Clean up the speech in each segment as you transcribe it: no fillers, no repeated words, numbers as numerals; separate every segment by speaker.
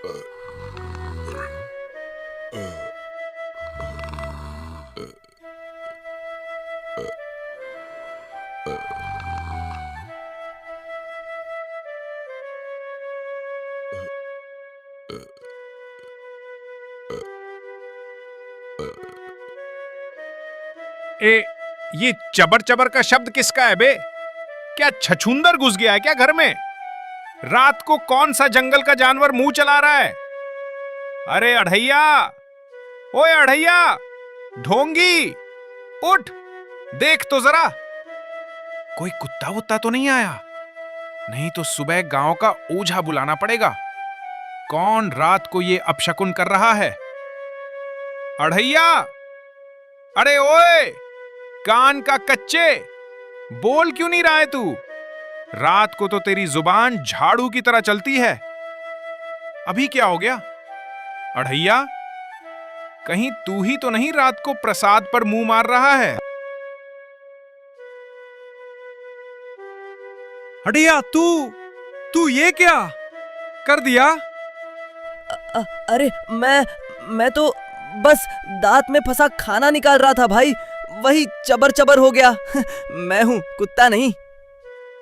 Speaker 1: ए, ये चबर चबर का शब्द किसका है बे? क्या छछूंदर घुस गया है क्या घर में? रात को कौन सा जंगल का जानवर मुंह चला रहा है? अरे अढ़ैया, ओए अढ़ैया, ढोंगी, उठ, देख तो जरा, कोई कुत्ता वुत्ता तो नहीं आया? नहीं तो सुबह गांव का ओझा बुलाना पड़ेगा। कौन रात को ये अपशकुन कर रहा है? अढ़ैया, अरे ओए, कान का कच्चे, बोल क्यों नहीं रहा है तू? रात को तो तेरी जुबान झाड़ू की तरह चलती है। अभी क्या हो गया? अढ़ैया, कहीं तू ही तो नहीं रात को प्रसाद पर मुंह मार रहा है?
Speaker 2: अढ़ैया, तू ये क्या कर दिया?
Speaker 3: अरे मैं तो बस दांत में फंसा खाना निकाल रहा था भाई, वही चबर चबर हो गया। मैं हूं, कुत्ता नहीं।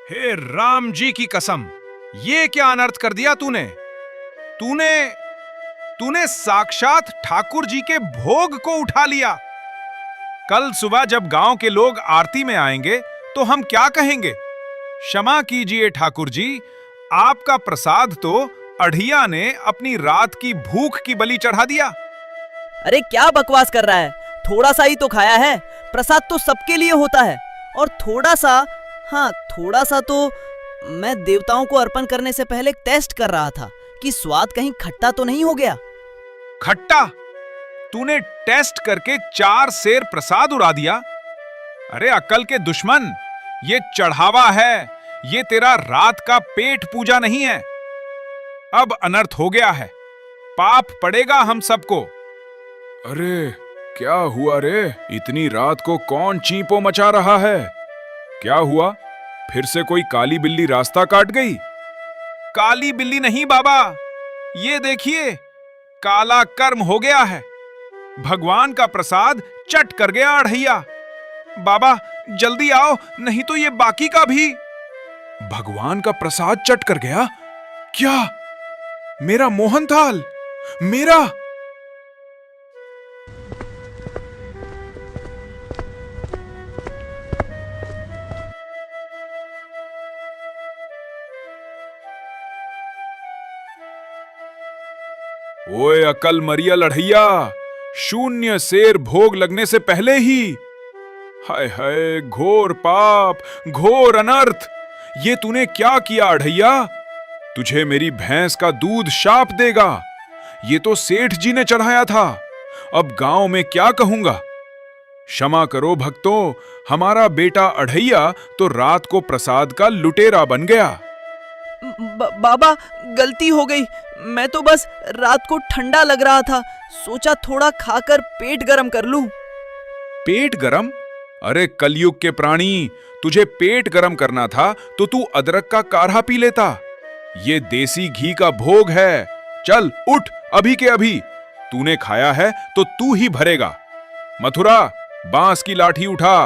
Speaker 1: हे राम जी की कसम, ये क्या अनर्थ कर दिया तूने? तूने साक्षात ठाकुर जी के भोग को उठा लिया। कल सुबह जब गांव के लोग आरती में आएंगे तो हम क्या कहेंगे? क्षमा कीजिए ठाकुर जी, आपका प्रसाद तो अढ़िया ने अपनी रात की भूख की बलि चढ़ा दिया।
Speaker 3: अरे क्या बकवास कर रहा है? थोड़ा सा ही तो खाया है। प्रसाद तो सबके लिए होता है, और थोड़ा सा तो मैं देवताओं को अर्पण करने से पहले टेस्ट कर रहा था कि स्वाद कहीं खट्टा तो नहीं हो गया।
Speaker 1: खट्टा? तूने टेस्ट करके 4 सेर प्रसाद उड़ा दिया? अरे अक्ल के दुश्मन, ये चढ़ावा है, ये तेरा रात का पेट पूजा नहीं है। अब अनर्थ हो गया है, पाप पड़ेगा हम सबको। अरे क्या हुआ रे? इतनी रात को कौन चींपो मचा रहा है? क्या हुआ? फिर से कोई काली बिल्ली रास्ता काट गई? काली बिल्ली नहीं बाबा, ये देखिए, काला कर्म हो गया है। भगवान का प्रसाद चट कर गया अढ़ैया। बाबा जल्दी आओ, नहीं तो ये बाकी का भी। भगवान का प्रसाद चट कर गया? क्या? मेरा मोहन थाल, मेरा? ओए अकल मरिया लढ़ैया, 0 सेर भोग लगने से पहले ही? हाय हाय, घोर पाप, घोर अनर्थ, ये तूने क्या किया अढ़ैया? तुझे मेरी भैंस का दूध शाप देगा। ये तो सेठ जी ने चढ़ाया था, अब गांव में क्या कहूंगा? क्षमा करो भक्तों, हमारा बेटा अढ़ैया तो रात को प्रसाद का लुटेरा बन गया।
Speaker 3: बाबा गलती हो गई, मैं तो बस रात को ठंडा लग रहा था, सोचा थोड़ा खाकर पेट गरम कर लूं।
Speaker 1: पेट गरम? अरे कलयुग के प्राणी, तुझे पेट गरम करना था तो तू अदरक का काढ़ा पी लेता। ये देसी घी का भोग है। चल उठ, अभी के अभी। तूने खाया है तो तू ही भरेगा। मथुरा, बांस की लाठी उठा,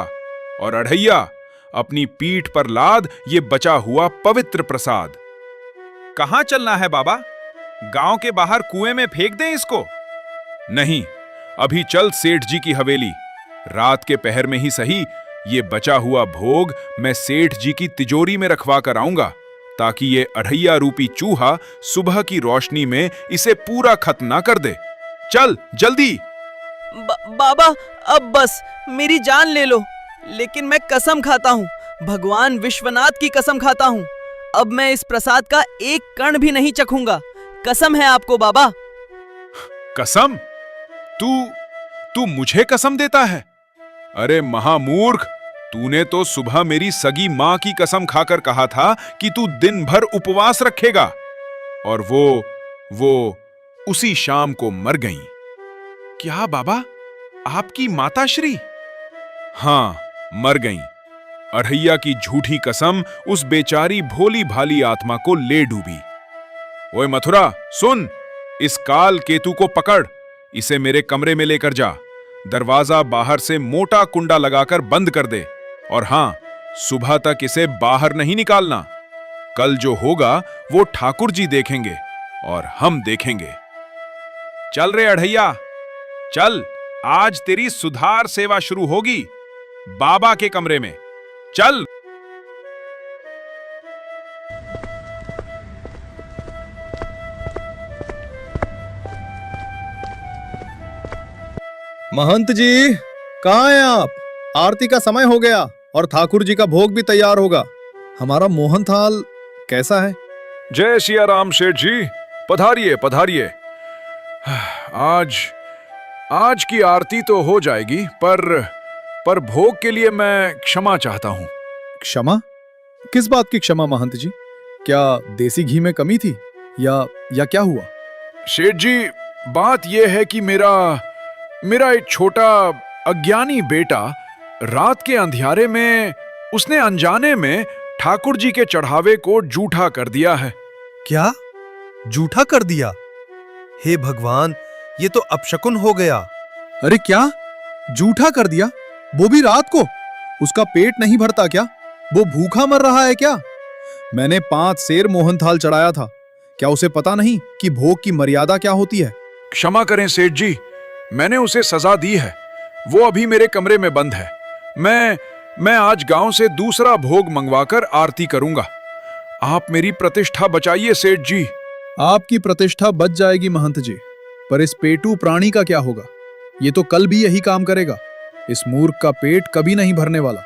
Speaker 1: और अढ़ैया, अपनी पीठ पर लाद ये बचा हुआ पवित्र प्रसाद। कहां चलना है बाबा? गांव के बाहर कुएं में फेंक दें इसको? नहीं, अभी चल सेठ जी की हवेली। रात के पहर में ही सही, ये बचा हुआ भोग मैं सेठ जी की तिजोरी में रखवा कर आऊंगा, ताकि ये अढ़ैया रूपी चूहा सुबह की रोशनी में इसे पूरा खत्म ना कर दे। चल जल्दी।
Speaker 3: बाबा अब बस मेरी जान ले लो, लेकिन मैं कसम खाता हूँ, भगवान विश्वनाथ की कसम खाता हूँ, अब मैं इस प्रसाद का एक कण भी नहीं चखूंगा। कसम है आपको बाबा।
Speaker 1: कसम? तू मुझे कसम देता है? अरे महामूर्ख, तूने तो सुबह मेरी सगी मां की कसम खाकर कहा था कि तू दिन भर उपवास रखेगा, और वो उसी शाम को मर गईं। क्या बाबा, आपकी माताश्री? हां, मर गईं। अढ़ैया की झूठी कसम उस बेचारी भोली भाली आत्मा को ले डूबी। ओए मथुरा सुन, इस काल केतु को पकड़, इसे मेरे कमरे में लेकर जा। दरवाजा बाहर से मोटा कुंडा लगाकर बंद कर दे। और हां, सुबह तक इसे बाहर नहीं निकालना। कल जो होगा वो ठाकुर जी देखेंगे और हम देखेंगे। चल रे अढ़ैया, चल, आज तेरी सुधार सेवा शुरू होगी बाबा के कमरे में। चल।
Speaker 4: महंत जी, कहाँ हैं आप? आरती का समय हो गया और ठाकुर जी का भोग भी तैयार होगा। हमारा मोहन थाल कैसा है?
Speaker 1: जय सिया राम सेठ जी, पधारिए पधारिए। आज की आरती तो हो जाएगी, पर भोग के लिए मैं क्षमा चाहता हूं।
Speaker 4: क्षमा? किस बात की क्षमा महंत जी? क्या देसी घी में कमी थी या क्या हुआ?
Speaker 1: सेठ जी, बात यह है कि मेरा एक छोटा अज्ञानी बेटा रात के अंधियारे में उसने अनजाने में ठाकुर जी के चढ़ावे को जूठा कर दिया है।
Speaker 2: क्या? जूठा कर दिया? हे भगवान, ये तो अपशकुन हो गया।
Speaker 4: अरे क्या? जूठा कर दिया? वो भी रात को? उसका पेट नहीं भरता क्या? वो भूखा मर रहा है क्या? मैंने 5 सेर मोहन थाल चढ़ाया था। क्या उसे पता नहीं कि भोग की मर्यादा क्या होती है?
Speaker 1: क्षमा करें सेठ जी, मैंने उसे सजा दी है। वो अभी मेरे कमरे में बंद है। मैं आज गांव से दूसरा भोग मंगवाकर आरती करूंगा। आप मेरी प्रतिष्ठा बचाइए सेठ जी।
Speaker 4: आपकी प्रतिष्ठा बच जाएगी महंत जी, पर इस पेटू प्राणी का क्या होगा? ये तो कल भी यही काम करेगा। इस मूर्ख का पेट कभी नहीं भरने वाला।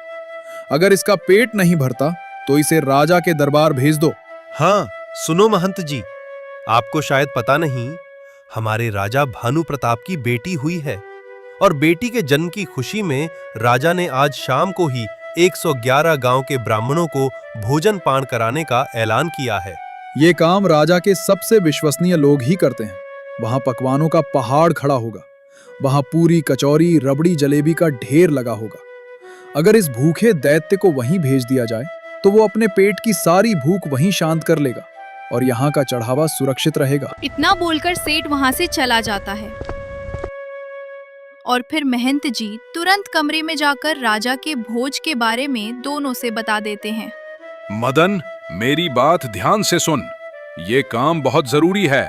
Speaker 4: अगर इसका पेट नहीं भरता तो इसे राजा के दरबार भेज दो।
Speaker 2: हाँ, सुनो महंत जी, आपको शायद पता नहीं, हमारे राजा भानु प्रताप की बेटी हुई है और बेटी के जन्म की खुशी में राजा ने आज शाम को ही 111 गांव के ब्राह्मणों को भोजन पान कराने का ऐलान किया है।
Speaker 4: ये काम राजा के सबसे विश्वसनीय लोग ही करते हैं। वहां पकवानों का पहाड़ खड़ा होगा। वहां पूरी, कचौरी, रबड़ी, जलेबी का ढेर लगा होगा। अगर इस भूखे दैत्य को वहीं भेज दिया जाए तो वो अपने पेट की सारी भूख वहीं शांत कर लेगा और यहाँ का चढ़ावा सुरक्षित रहेगा।
Speaker 5: इतना बोलकर सेठ वहां से चला जाता है और फिर महंत जी तुरंत कमरे में जाकर राजा के भोज के बारे में दोनों से बता देते हैं।
Speaker 1: मदन, मेरी बात ध्यान से सुन। ये काम बहुत जरूरी है।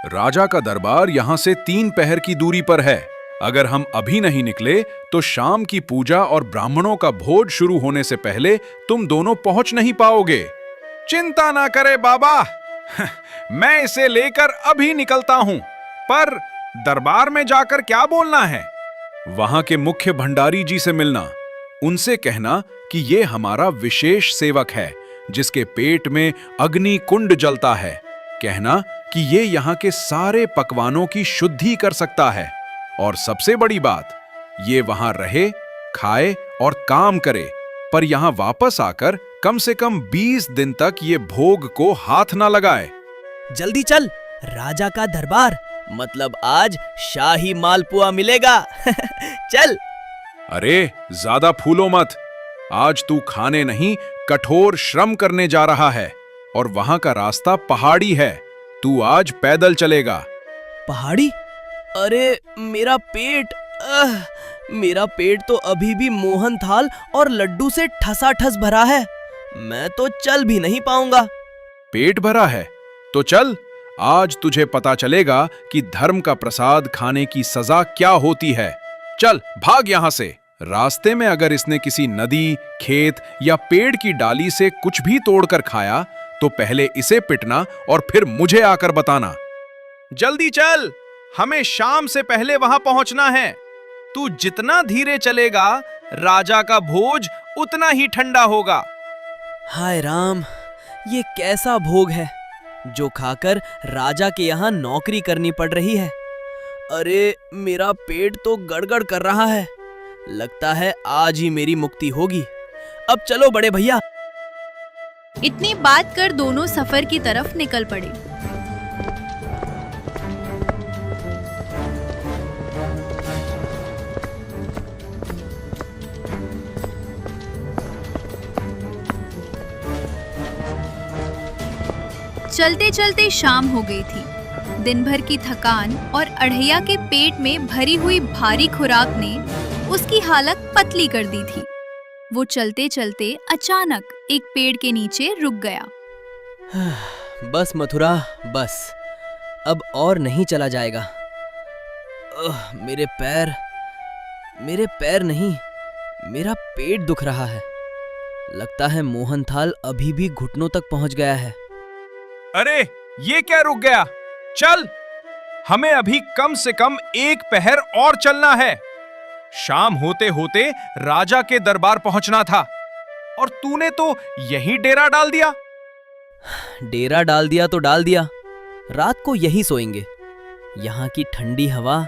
Speaker 1: राजा का दरबार यहाँ से 3 पहर की दूरी पर है। अगर हम अभी नहीं निकले तो शाम की पूजा और ब्राह्मणों का भोज शुरू होने से पहले तुम दोनों पहुंच नहीं पाओगे। चिंता ना करे बाबा, मैं इसे लेकर अभी निकलता हूं। पर दरबार में जाकर क्या बोलना है? वहां के मुख्य भंडारी जी से मिलना। उनसे कहना कि ये हमारा विशेष सेवक है जिसके पेट में अग्नि कुंड जलता है। कहना कि ये यहाँ के सारे पकवानों की शुद्धि कर सकता है और सबसे बड़ी बात, ये वहां रहे, खाए और काम करे, पर यहां वापस आकर कम से कम 20 दिन तक ये भोग को हाथ ना लगाए।
Speaker 3: जल्दी चल, राजा का दरबार, मतलब आज शाही मालपुआ मिलेगा। चल।
Speaker 1: अरे ज्यादा फूलो मत। आज तू खाने नहीं, कठोर श्रम करने जा रहा है और वहां का रास्ता पहाड़ी है। तू आज पैदल चलेगा।
Speaker 3: पहाड़ी? अरे मेरा पेट, मेरा पेट तो अभी भी मोहन थाल और लड्डू से ठसाठस भरा है। मैं तो चल भी नहीं पाऊंगा।
Speaker 1: पेट भरा है तो चल, आज तुझे पता चलेगा कि धर्म का प्रसाद खाने की सजा क्या होती है। चल भाग यहां से। रास्ते में अगर इसने किसी नदी, खेत या पेड़ की डाली से कुछ भी तोड़कर खाया तो पहले इसे पिटना और फिर मुझे आकर बताना। जल्दी चल, हमें शाम से पहले वहां पहुंचना है। तू जितना धीरे चलेगा राजा का भोज उतना ही ठंडा होगा।
Speaker 3: हाय राम, ये कैसा भोग है जो खाकर राजा के यहाँ नौकरी करनी पड़ रही है। अरे मेरा पेट तो गड़गड़ कर रहा है। लगता है आज ही मेरी मुक्ति होगी। अब चलो बड़े भैया।
Speaker 5: इतनी बात कर दोनों सफर की तरफ निकल पड़े। चलते चलते शाम हो गई थी दिन भर की थकान और अढ़ैया के पेट में भरी हुई भारी खुराक ने उसकी हालत पतली कर दी थी। वो चलते चलते अचानक एक पेड़ के नीचे रुक गया।
Speaker 3: बस मथुरा, बस अब और नहीं चला जाएगा। मेरे पैर नहीं, मेरा पेट दुख रहा है। लगता है मोहनथाल अभी भी घुटनों तक पहुंच गया है।
Speaker 1: अरे ये क्या रुक गया? चल, हमें अभी कम से कम 1 पहर और चलना है। शाम होते होते राजा के दरबार पहुंचना था और तूने तो यहीं डेरा डाल दिया।
Speaker 3: डेरा डाल दिया तो डाल दिया, रात को यहीं सोएंगे। यहाँ की ठंडी हवा,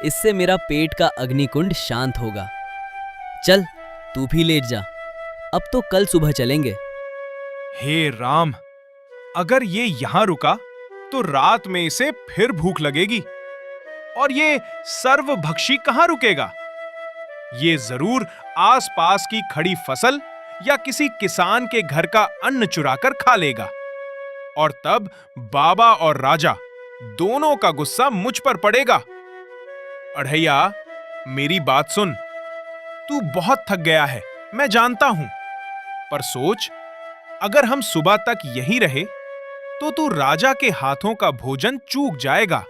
Speaker 3: इससे मेरा पेट का अग्निकुंड शांत होगा। चल तू भी लेट जा, अब तो कल सुबह चलेंगे।
Speaker 1: हे राम, अगर ये यहां रुका तो रात में इसे फिर भूख लगेगी और ये सर्वभक्षी कहां रुकेगा? ये जरूर आसपास की खड़ी फसल या किसी किसान के घर का अन्न चुराकर खा लेगा और तब बाबा और राजा दोनों का गुस्सा मुझ पर पड़ेगा। अढ़ैया, मेरी बात सुन। तू बहुत थक गया है, मैं जानता हूं, पर सोच, अगर हम सुबह तक यहीं रहे तो तू राजा के हाथों का भोजन चूक जाएगा।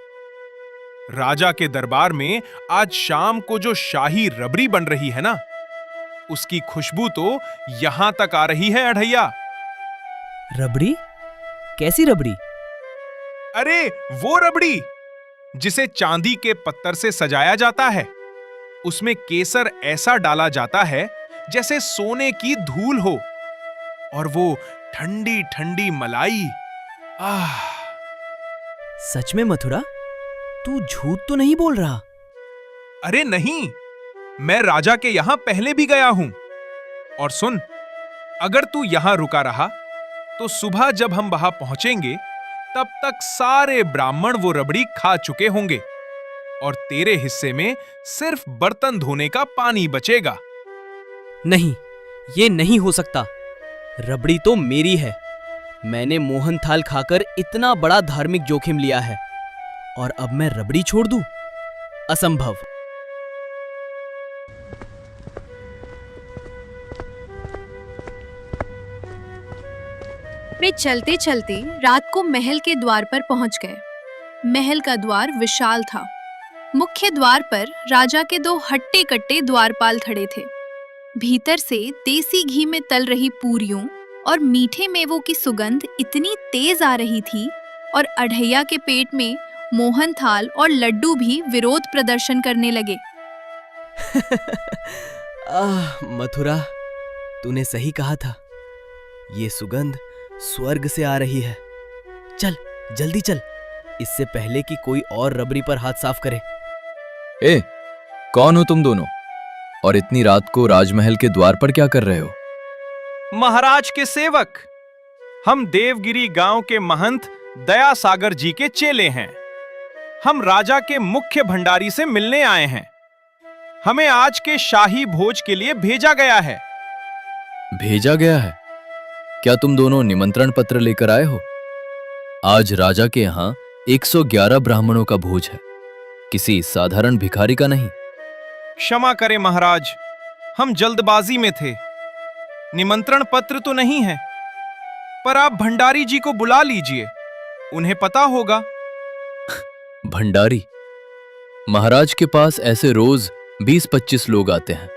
Speaker 1: राजा के दरबार में आज शाम को जो शाही रबड़ी बन रही है ना, उसकी खुशबू तो यहां तक आ रही है अढ़ैया।
Speaker 3: रबड़ी? कैसी रबड़ी?
Speaker 1: अरे वो रबड़ी जिसे चांदी के पत्थर से सजाया जाता है। उसमें केसर ऐसा डाला जाता है जैसे सोने की धूल हो, और वो ठंडी ठंडी मलाई। आह!
Speaker 3: सच में मथुरा, तू झूठ तो नहीं बोल रहा?
Speaker 1: अरे नहीं, मैं राजा के यहां पहले भी गया हूं। और सुन, अगर तू यहां रुका रहा तो सुबह जब हम वहां पहुंचेंगे तब तक सारे ब्राह्मण वो रबड़ी खा चुके होंगे और तेरे हिस्से में सिर्फ बर्तन धोने का पानी बचेगा।
Speaker 3: नहीं, ये नहीं हो सकता। रबड़ी तो मेरी है। मैंने मोहनथाल खाकर इतना बड़ा धार्मिक जोखिम लिया है और अब मैं रबड़ी छोड़ दूं? असंभव।
Speaker 5: वे चलते चलते रात को महल के द्वार पर पहुंच गए। महल का द्वार विशाल था। मुख्य द्वार पर राजा के 2 हट्टे कट्टे द्वारपाल खड़े थे। भीतर से देसी घी में तल रही पूरियों और मीठे मेवों की सुगंध इतनी तेज आ रही थी और अढ़ैया के पेट में मोहनथाल और लड्डू भी विरोध प्रदर्शन करने लगे।
Speaker 3: मथुरा, तूने सही कहा था। ये सुगंध स्वर्ग से आ रही है। चल, जल्दी चल, इससे पहले कि कोई और रबड़ी पर हाथ साफ करे।
Speaker 6: ए, कौन हो तुम दोनों? और इतनी रात को राजमहल के द्वार पर क्या कर रहे हो?
Speaker 1: महाराज के सेवक। हम देवगिरी गांव के महंत दया सागर जी के चेले हैं। हम राजा के मुख्य भंडारी से मिलने आए हैं। हमें आज के शाही भोज के लिए भेजा गया है।
Speaker 6: भेजा गया है? क्या तुम दोनों निमंत्रण पत्र लेकर आए हो? आज राजा के यहां 111 ब्राह्मणों का भोज है, किसी साधारण भिखारी का नहीं।
Speaker 1: क्षमा करें महाराज, हम जल्दबाजी में थे। निमंत्रण पत्र तो नहीं है, पर आप भंडारी जी को बुला लीजिए, उन्हें पता होगा।
Speaker 6: भंडारी? महाराज के पास ऐसे रोज 20-25 लोग आते हैं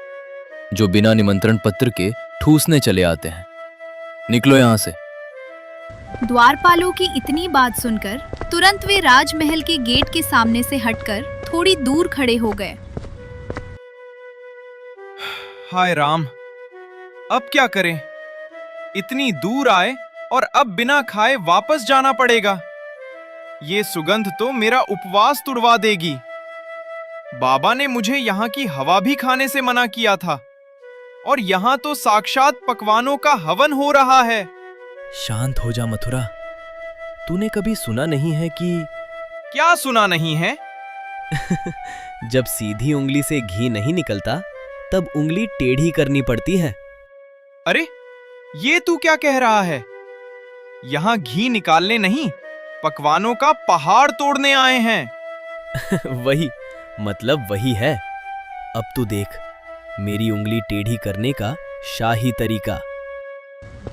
Speaker 6: जो बिना निमंत्रण पत्र के ठूसने चले आते हैं। निकलो यहां से।
Speaker 5: द्वारपालों की इतनी बात सुनकर तुरंत वे राजमहल के गेट के सामने से हटकर थोड़ी दूर खड़े हो गए।
Speaker 1: हाय राम, अब क्या करें? इतनी दूर आए और अब बिना खाए वापस जाना पड़ेगा। ये सुगंध तो मेरा उपवास तुड़वा देगी। बाबा ने मुझे यहाँ की हवा भी खाने से मना किया था और यहाँ तो साक्षात पकवानों का हवन हो रहा है।
Speaker 3: शांत हो जा मथुरा। तूने कभी सुना नहीं है कि
Speaker 1: क्या सुना नहीं है?
Speaker 3: जब सीधी उंगली से घी नहीं निकलता तब उंगली टेढ़ी करनी पड़ती है।
Speaker 1: अरे, ये तू क्या कह रहा है?
Speaker 7: यहाँ घी निकालने नहीं, पकवानों का पहाड़ तोड़ने आए हैं।
Speaker 3: वही मतलब वही है। अब तू देख मेरी उंगली टेढ़ी करने का शाही तरीका।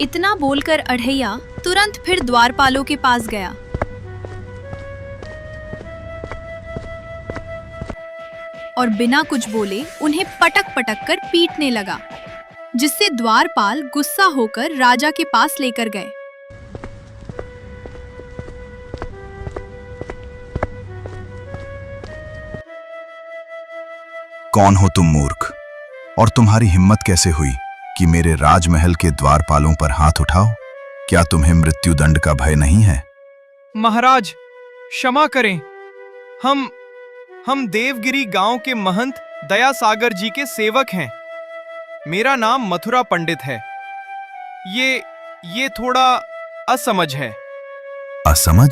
Speaker 5: इतना बोलकर अढ़ैया तुरंत फिर द्वारपालों के पास गया। और बिना कुछ बोले उन्हें पटक पटक कर पीटने लगा, जिससे द्वारपाल गुस्सा होकर राजा के पास लेकर गए।
Speaker 8: कौन हो तुम मूर्ख, और तुम्हारी हिम्मत कैसे हुई कि मेरे राजमहल के द्वारपालों पर हाथ उठाओ? क्या तुम्हें मृत्युदंड का भय नहीं है?
Speaker 7: महाराज क्षमा करें, हम देवगिरी गांव के महंत दया सागर जी के सेवक हैं। मेरा नाम मथुरा पंडित है। ये थोड़ा असमझ है।
Speaker 8: असमझ?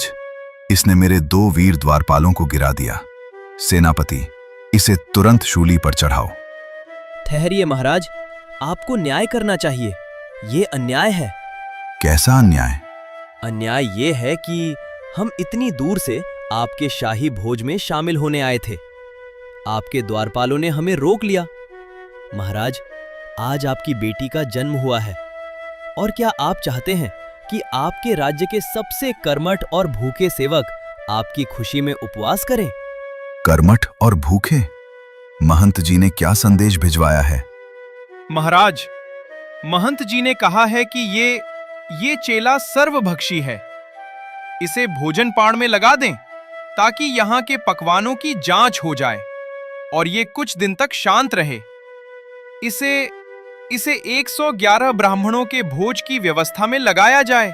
Speaker 8: इसने मेरे 2 वीर द्वारपालों को गिरा दिया। सेनापति, इसे तुरंत शूली पर चढ़ाओ।
Speaker 3: ठहरिए महाराज, आपको न्याय करना चाहिए। ये अन्याय है।
Speaker 8: कैसा अन्याय?
Speaker 3: अन्याय ये है कि हम इतनी दूर से आपके शाही भोज में शामिल होने आए थे। आपके द्वारपालों ने हमें रोक लिया। महाराज, आज आपकी बेटी का जन्म हुआ है, और क्या आप चाहते हैं कि आपके राज्य के सबसे कर्मठ और भूखे सेवक आपकी खुशी में उपवास करें?
Speaker 8: कर्मठ और भूखे? महंत जी ने क्या संदेश भिजवाया है?
Speaker 7: महाराज, महंत जी ने कहा है कि ये चेला सर्वभक्षी है। इसे भोजन पाण में लगा दें ताकि यहाँ के पकवानों की जांच हो जाए और ये कुछ दिन तक शांत रहे। इसे 111 ब्राह्मणों के भोज की व्यवस्था में लगाया जाए।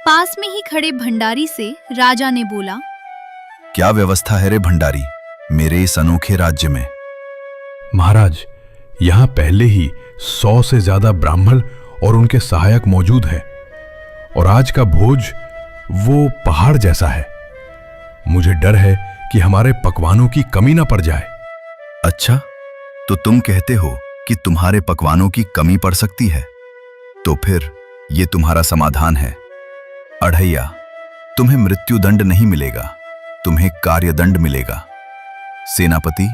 Speaker 5: पास में ही खड़े भंडारी से राजा ने बोला,
Speaker 8: क्या व्यवस्था है रे भंडारी, मेरे इस अनोखे राज्य में?
Speaker 9: महाराज, यहाँ पहले ही 100 से ज्यादा ब्राह्मण और उनके सहायक मौजूद हैं, और आज का भोज वो पहाड़ जैसा है। मुझे डर है कि हमारे पकवानों की कमी ना पड़ जाए।
Speaker 8: अच्छा, तो तुम कहते हो कि तुम्हारे पकवानों की कमी पड़ सकती है? तो फिर ये तुम्हारा समाधान है। अढ़ैया, तुम्हें मृत्युदंड नहीं मिलेगा, तुम्हें कार्यदंड मिलेगा। सेनापति,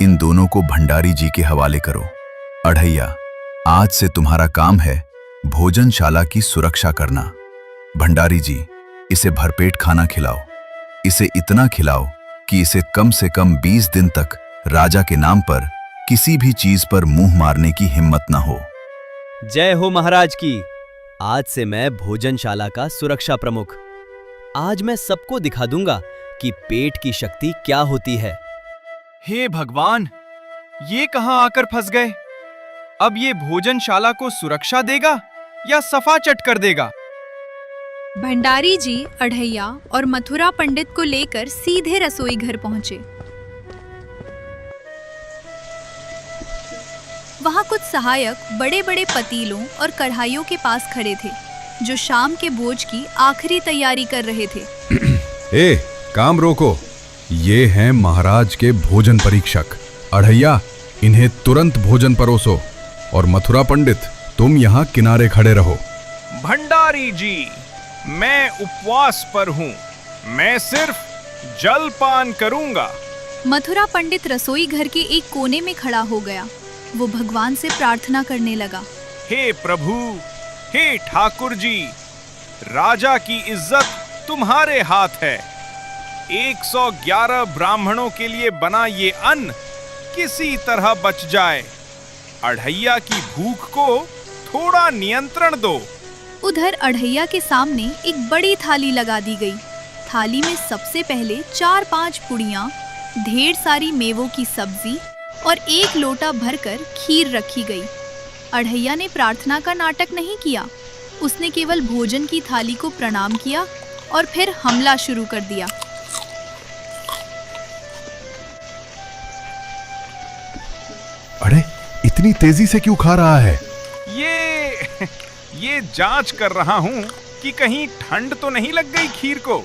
Speaker 8: इन दोनों को भंडारी जी के हवाले करो। अढ़ैया, आज से तुम्हारा काम है भोजनशाला की सुरक्षा करना। भंडारी जी, इसे भरपेट खाना खिलाओ। इसे इतना खिलाओ कि इसे कम से कम 20 दिन तक राजा के नाम पर किसी भी चीज पर मुंह मारने की हिम्मत ना हो।
Speaker 3: जय हो महाराज की। आज से मैं भोजनशाला का सुरक्षा प्रमुख। आज मैं सबको दिखा दूंगा कि पेट की शक्ति क्या होती है।
Speaker 7: हे भगवान, ये कहां आकर फंस गए? अब ये भोजनशाला को सुरक्षा देगा या सफा चट कर देगा?
Speaker 5: भंडारी जी अढ़ैया और मथुरा पंडित को लेकर सीधे रसोई घर पहुंचे। वहां कुछ सहायक बड़े बड़े पतीलों और कढ़ाइयों के पास खड़े थे, जो शाम के भोज की आखिरी तैयारी कर रहे थे।
Speaker 9: ए, काम रोको। ये हैं महाराज के भोजन परीक्षक। अढ़ैया, इन्हें तुरंत भोजन परोसो, और मथुरा पंडित, तुम यहाँ किनारे खड़े रहो।
Speaker 1: भंडारी जी, मैं उपवास पर हूँ, मैं सिर्फ जल पान करूंगा।
Speaker 5: मथुरा पंडित रसोई घर के एक कोने में खड़ा हो गया। वो भगवान से प्रार्थना करने लगा,
Speaker 1: हे प्रभु, हे ठाकुर जी, राजा की इज्जत तुम्हारे हाथ है। 111 ब्राह्मणों के लिए बना ये अन्न किसी तरह बच जाए। अढ़ैया की भूख को थोड़ा नियंत्रण दो।
Speaker 5: उधर अढ़ैया के सामने एक बड़ी थाली लगा दी गई। थाली में सबसे पहले 4-5 पुड़ियाँ, ढेर सारी मेवों की सब्जी और 1 लोटा भरकर खीर रखी गई। अढ़ैया ने प्रार्थना का नाटक नहीं किया, उसने केवल भोजन की थाली को प्रणाम किया और फिर हमला शुरू कर दिया।
Speaker 9: अरे, इतनी तेजी से क्यों खा रहा है?
Speaker 1: ये जांच कर रहा हूं कि कहीं ठंड तो नहीं लग गई खीर को।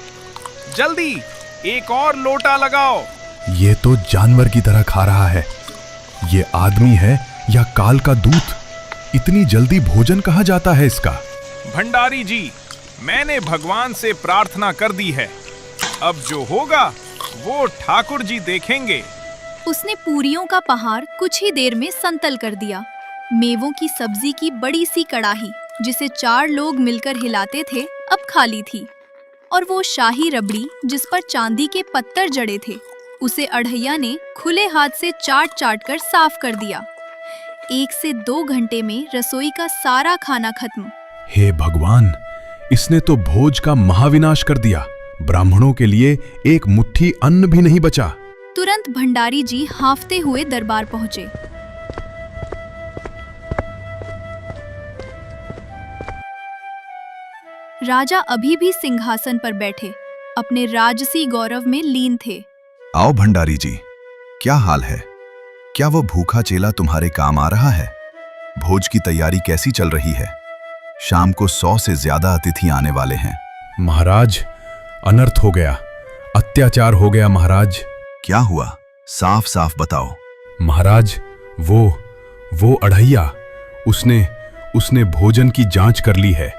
Speaker 1: जल्दी 1 और लोटा लगाओ।
Speaker 9: ये तो जानवर की तरह खा रहा है। ये आदमी है या काल का दूत? इतनी जल्दी भोजन कहाँ जाता है इसका?
Speaker 1: भंडारी जी, मैंने भगवान से प्रार्थना कर दी है। अब जो होगा वो ठाकुर जी देखेंगे।
Speaker 5: उसने पूरियों का पहाड़ कुछ ही देर में संतल कर दिया। मेवों की सब्जी की बड़ी सी कड़ाही, जिसे 4 लोग मिलकर हिलाते थे, अब खाली थी। और वो शाही रबड़ी, जिस पर चांदी के पत्थर जड़े थे, उसे अढ़ैया ने खुले हाथ से चाट चाट कर साफ कर दिया। 1 से 2 घंटे में रसोई का सारा खाना खत्म।
Speaker 9: हे भगवान, इसने तो भोज का महाविनाश कर दिया। ब्राह्मणों के लिए एक मुट्ठी अन्न भी नहीं बचा।
Speaker 5: तुरंत भंडारी जी हांफते हुए दरबार पहुंचे। राजा अभी भी सिंहासन पर बैठे अपने राजसी गौरव में लीन थे।
Speaker 8: आओ भंडारी जी, क्या हाल है? क्या वो भूखा चेला तुम्हारे काम आ रहा है? भोज की तैयारी कैसी चल रही है? शाम को 100 से ज्यादा अतिथि आने वाले हैं।
Speaker 9: महाराज, अनर्थ हो गया, अत्याचार हो गया महाराज।
Speaker 8: क्या हुआ? साफ साफ बताओ।
Speaker 9: महाराज, वो अढ़ैया, उसने भोजन की जांच कर ली है।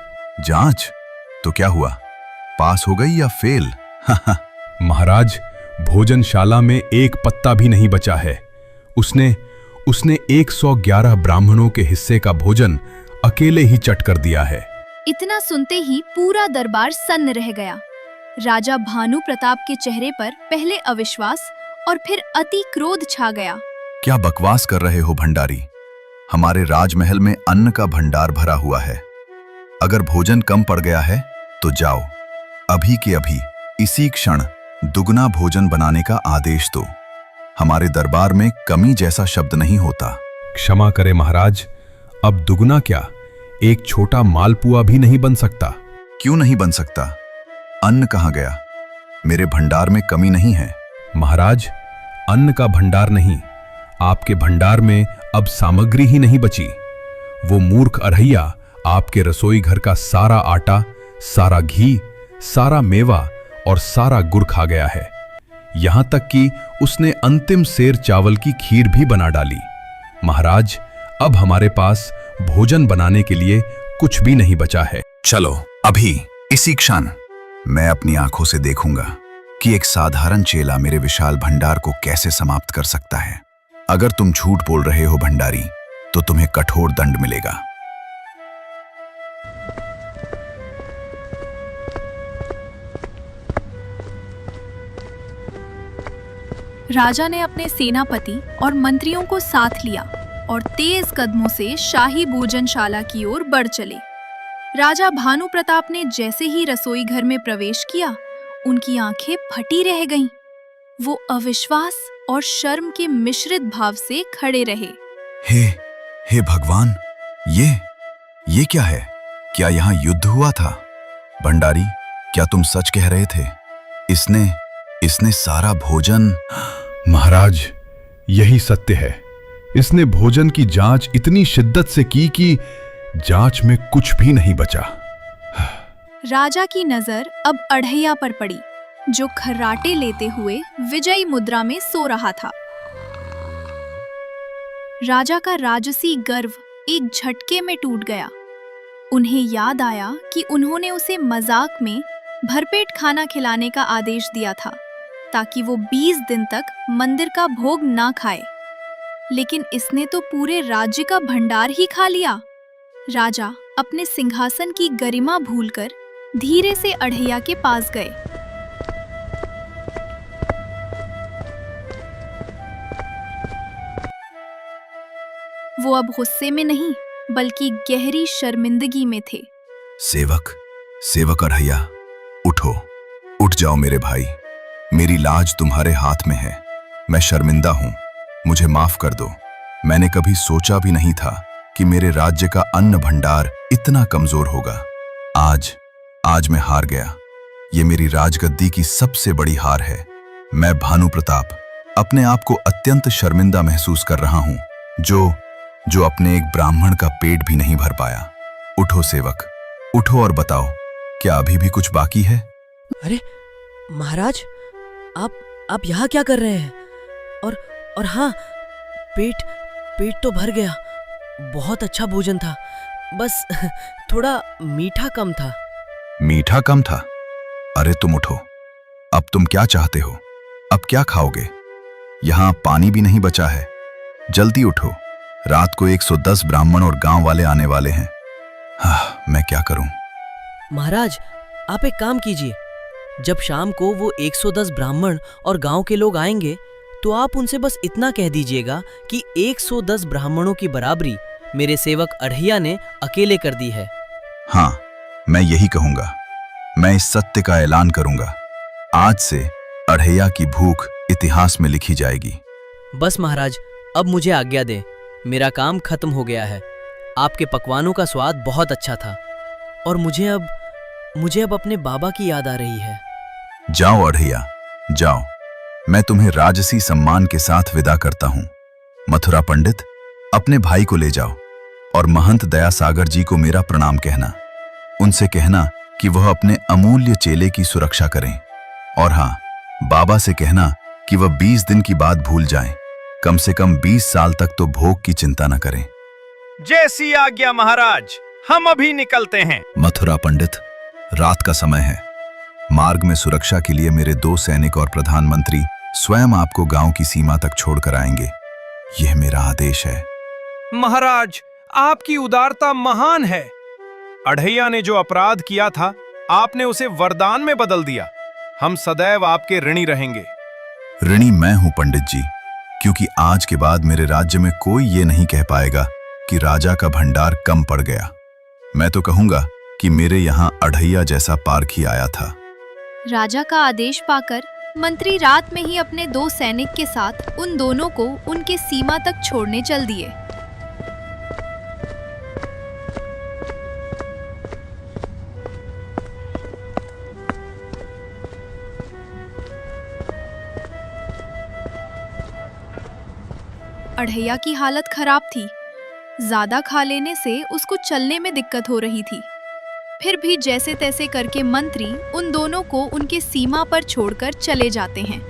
Speaker 8: जांच? तो क्या हुआ? पास हो गई या फेल?
Speaker 9: महाराज, भोजनशाला में एक पत्ता भी नहीं बचा है। उसने 111 ब्राह्मणों के हिस्से का भोजन अकेले ही चट कर दिया है।
Speaker 5: इतना सुनते ही पूरा दरबार सन्न रह गया। राजा भानु प्रताप के चेहरे पर पहले अविश्वास और फिर अति क्रोध छा गया।
Speaker 8: क्या बकवास कर रहे हो भंडारी? हमारे राजमहल में अन्न का भंडार भरा हुआ है। अगर भोजन कम पड़ गया है तो जाओ, अभी के अभी इसी क्षण दुगना भोजन बनाने का आदेश दो। हमारे दरबार में कमी जैसा शब्द नहीं होता।
Speaker 9: क्षमा करें महाराज, अब दुगना क्या, एक छोटा मालपुआ भी नहीं बन सकता।
Speaker 8: क्यों नहीं बन सकता? अन्न कहाँ गया? मेरे भंडार में कमी नहीं है।
Speaker 9: महाराज, अन्न का भंडार नहीं, आपके भंडार में अब सामग्री ही नहीं बची। वो मूर्ख अढ़ैया आपके रसोई घर का सारा आटा, सारा घी, सारा मेवा और सारा गुड़ खा गया है। यहां तक कि उसने अंतिम सेर चावल की खीर भी बना डाली। महाराज, अब हमारे पास भोजन बनाने के लिए कुछ भी नहीं बचा है।
Speaker 8: चलो, अभी इसी क्षण मैं अपनी आंखों से देखूंगा कि एक साधारण चेला मेरे विशाल भंडार को कैसे समाप्त कर सकता है। अगर तुम झूठ बोल रहे हो भंडारी, तो तुम्हें कठोर दंड मिलेगा।
Speaker 5: राजा ने अपने सेनापति और मंत्रियों को साथ लिया और तेज कदमों से शाही भोजनशाला की ओर बढ़ चले। राजा भानु प्रताप ने जैसे ही रसोई घर में प्रवेश किया, उनकी आंखें फटी रह गईं। वो अविश्वास और शर्म के मिश्रित भाव से खड़े रहे।
Speaker 8: हे भगवान, ये क्या है? क्या यहाँ युद्ध हुआ था? भंडारी, क्या तुम सच कह रहे थे? इसने सारा भोजन...
Speaker 9: महाराज, यही सत्य है। इसने भोजन की जांच इतनी शिद्दत से की कि जांच में कुछ भी नहीं बचा।
Speaker 5: राजा की नजर अब अढ़ैया पर पड़ी, जो खर्राटे लेते हुए विजयी मुद्रा में सो रहा था। राजा का राजसी गर्व एक झटके में टूट गया। उन्हें याद आया कि उन्होंने उसे मजाक में भरपेट खाना खिलाने का आदेश दिया था, ताकि वो 20 दिन तक मंदिर का भोग ना खाए। लेकिन इसने तो पूरे राज्य का भंडार ही खा लिया। राजा अपने सिंहासन की गरिमा भूलकर धीरे से अढ़ैया के पास गए। वो अब गुस्से में नहीं, बल्कि गहरी शर्मिंदगी में थे।
Speaker 8: सेवक अढ़ैया, उठ जाओ मेरे भाई। मेरी लाज तुम्हारे हाथ में है। मैं शर्मिंदा हूं, मुझे माफ कर दो। मैंने कभी सोचा भी नहीं था कि मेरे राज्य का अन्न भंडार इतना कमजोर होगा। आज मैं हार गया। ये मेरी राजगद्दी की सबसे बड़ी हार है। मैं भानु प्रताप अपने आप को अत्यंत शर्मिंदा महसूस कर रहा हूं, जो अपने एक ब्राह्मण का पेट भी नहीं भर पाया। उठो सेवक, उठो और बताओ, क्या अभी भी कुछ बाकी है?
Speaker 3: अरे महाराज, आप यहाँ क्या कर रहे हैं? और हाँ, पेट तो भर गया। बहुत अच्छा भोजन था, बस थोड़ा मीठा कम था।
Speaker 8: मीठा कम था। अरे तुम उठो, अब तुम क्या चाहते हो? अब क्या खाओगे? यहां पानी भी नहीं बचा है। जल्दी उठो, रात को 110 ब्राह्मण और गांव वाले आने वाले हैं। मैं क्या करूं?
Speaker 3: महाराज, आप एक काम कीजिए। जब शाम को वो 110 ब्राह्मण और गांव के लोग आएंगे तो आप उनसे बस इतना कह दीजिएगा कि 110 ब्राह्मणों की बराबरी मेरे सेवक अढ़ैया ने अकेले कर दी है।
Speaker 8: हाँ, मैं यही कहूंगा। मैं इस सत्य का ऐलान करूंगा। आज से अढ़ैया की भूख इतिहास में लिखी जाएगी।
Speaker 3: बस महाराज, अब मुझे आज्ञा दें। मेरा काम खत्म हो गया है। आपके पकवानों का स्वाद बहुत अच्छा था और मुझे अब अपने बाबा की याद आ रही है।
Speaker 8: जाओ अढ़ैया, जाओ। मैं तुम्हें राजसी सम्मान के साथ विदा करता हूं। मथुरा पंडित, अपने भाई को ले जाओ और महंत दया सागर जी को मेरा प्रणाम कहना। उनसे कहना कि वह अपने अमूल्य चेले की सुरक्षा करें। और हाँ, बाबा से कहना कि वह 20 दिन की बात भूल जाएं। कम से कम 20 साल तक तो भोग की चिंता न करें।
Speaker 7: जैसी आज्ञा महाराज, हम अभी निकलते हैं।
Speaker 8: मथुरा पंडित, रात का समय है। मार्ग में सुरक्षा के लिए मेरे 2 सैनिक और प्रधानमंत्री स्वयं आपको गांव की सीमा तक छोड़कर आएंगे। यह मेरा आदेश है।
Speaker 7: महाराज, आपकी उदारता महान है। अढ़ैया ने जो अपराध किया था, आपने उसे वरदान में बदल दिया। हम सदैव आपके ऋणी रहेंगे।
Speaker 8: ऋणी मैं हूं पंडित जी, क्योंकि आज के बाद मेरे राज्य में कोई ये नहीं कह पाएगा कि राजा का भंडार कम पड़ गया। मैं तो कहूंगा कि मेरे यहाँ अढ़ैया जैसा पारखी आया था।
Speaker 5: राजा का आदेश पाकर मंत्री रात में ही अपने 2 सैनिक के साथ उन दोनों को उनके सीमा तक छोड़ने चल दिए। अढ़ैया की हालत खराब थी। ज्यादा खा लेने से उसको चलने में दिक्कत हो रही थी। फिर भी जैसे तैसे करके मंत्री उन दोनों को उनके सीमा पर छोड़कर चले जाते हैं।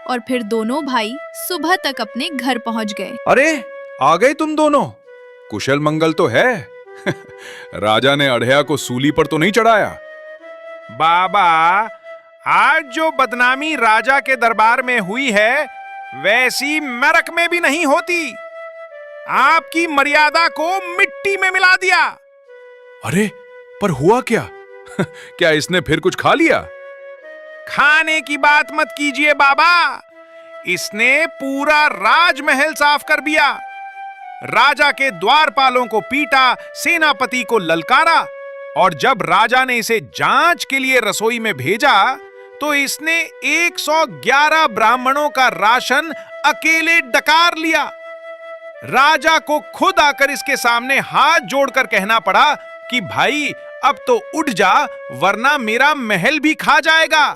Speaker 5: और फिर दोनों भाई सुबह तक अपने घर पहुंच गए।
Speaker 1: अरे, आ गए तुम दोनों। कुशल मंगल तो है। राजा ने अढ़ैया को सूली पर तो नहीं चढ़ाया?
Speaker 7: बाबा, आज जो बदनामी राजा के दरबार में हुई है, वैसी नरक में भी नहीं होती। आपकी मर्यादा को मिट्टी में मिला दिया।
Speaker 1: अरे, पर हुआ क्या? क्या इसने फिर कुछ खा लिया?
Speaker 7: खाने की बात मत कीजिए बाबा। इसने पूरा राजमहल साफ कर दिया। राजा के द्वारपालों को पीटा, सेनापति को ललकारा, और जब राजा ने इसे जांच के लिए रसोई में भेजा तो इसने 111 ब्राह्मणों का राशन अकेले डकार लिया। राजा को खुद आकर इसके सामने हाथ जोड़कर कहना पड़ा कि भाई अब तो उठ जा, वरना मेरा महल भी खा जाएगा।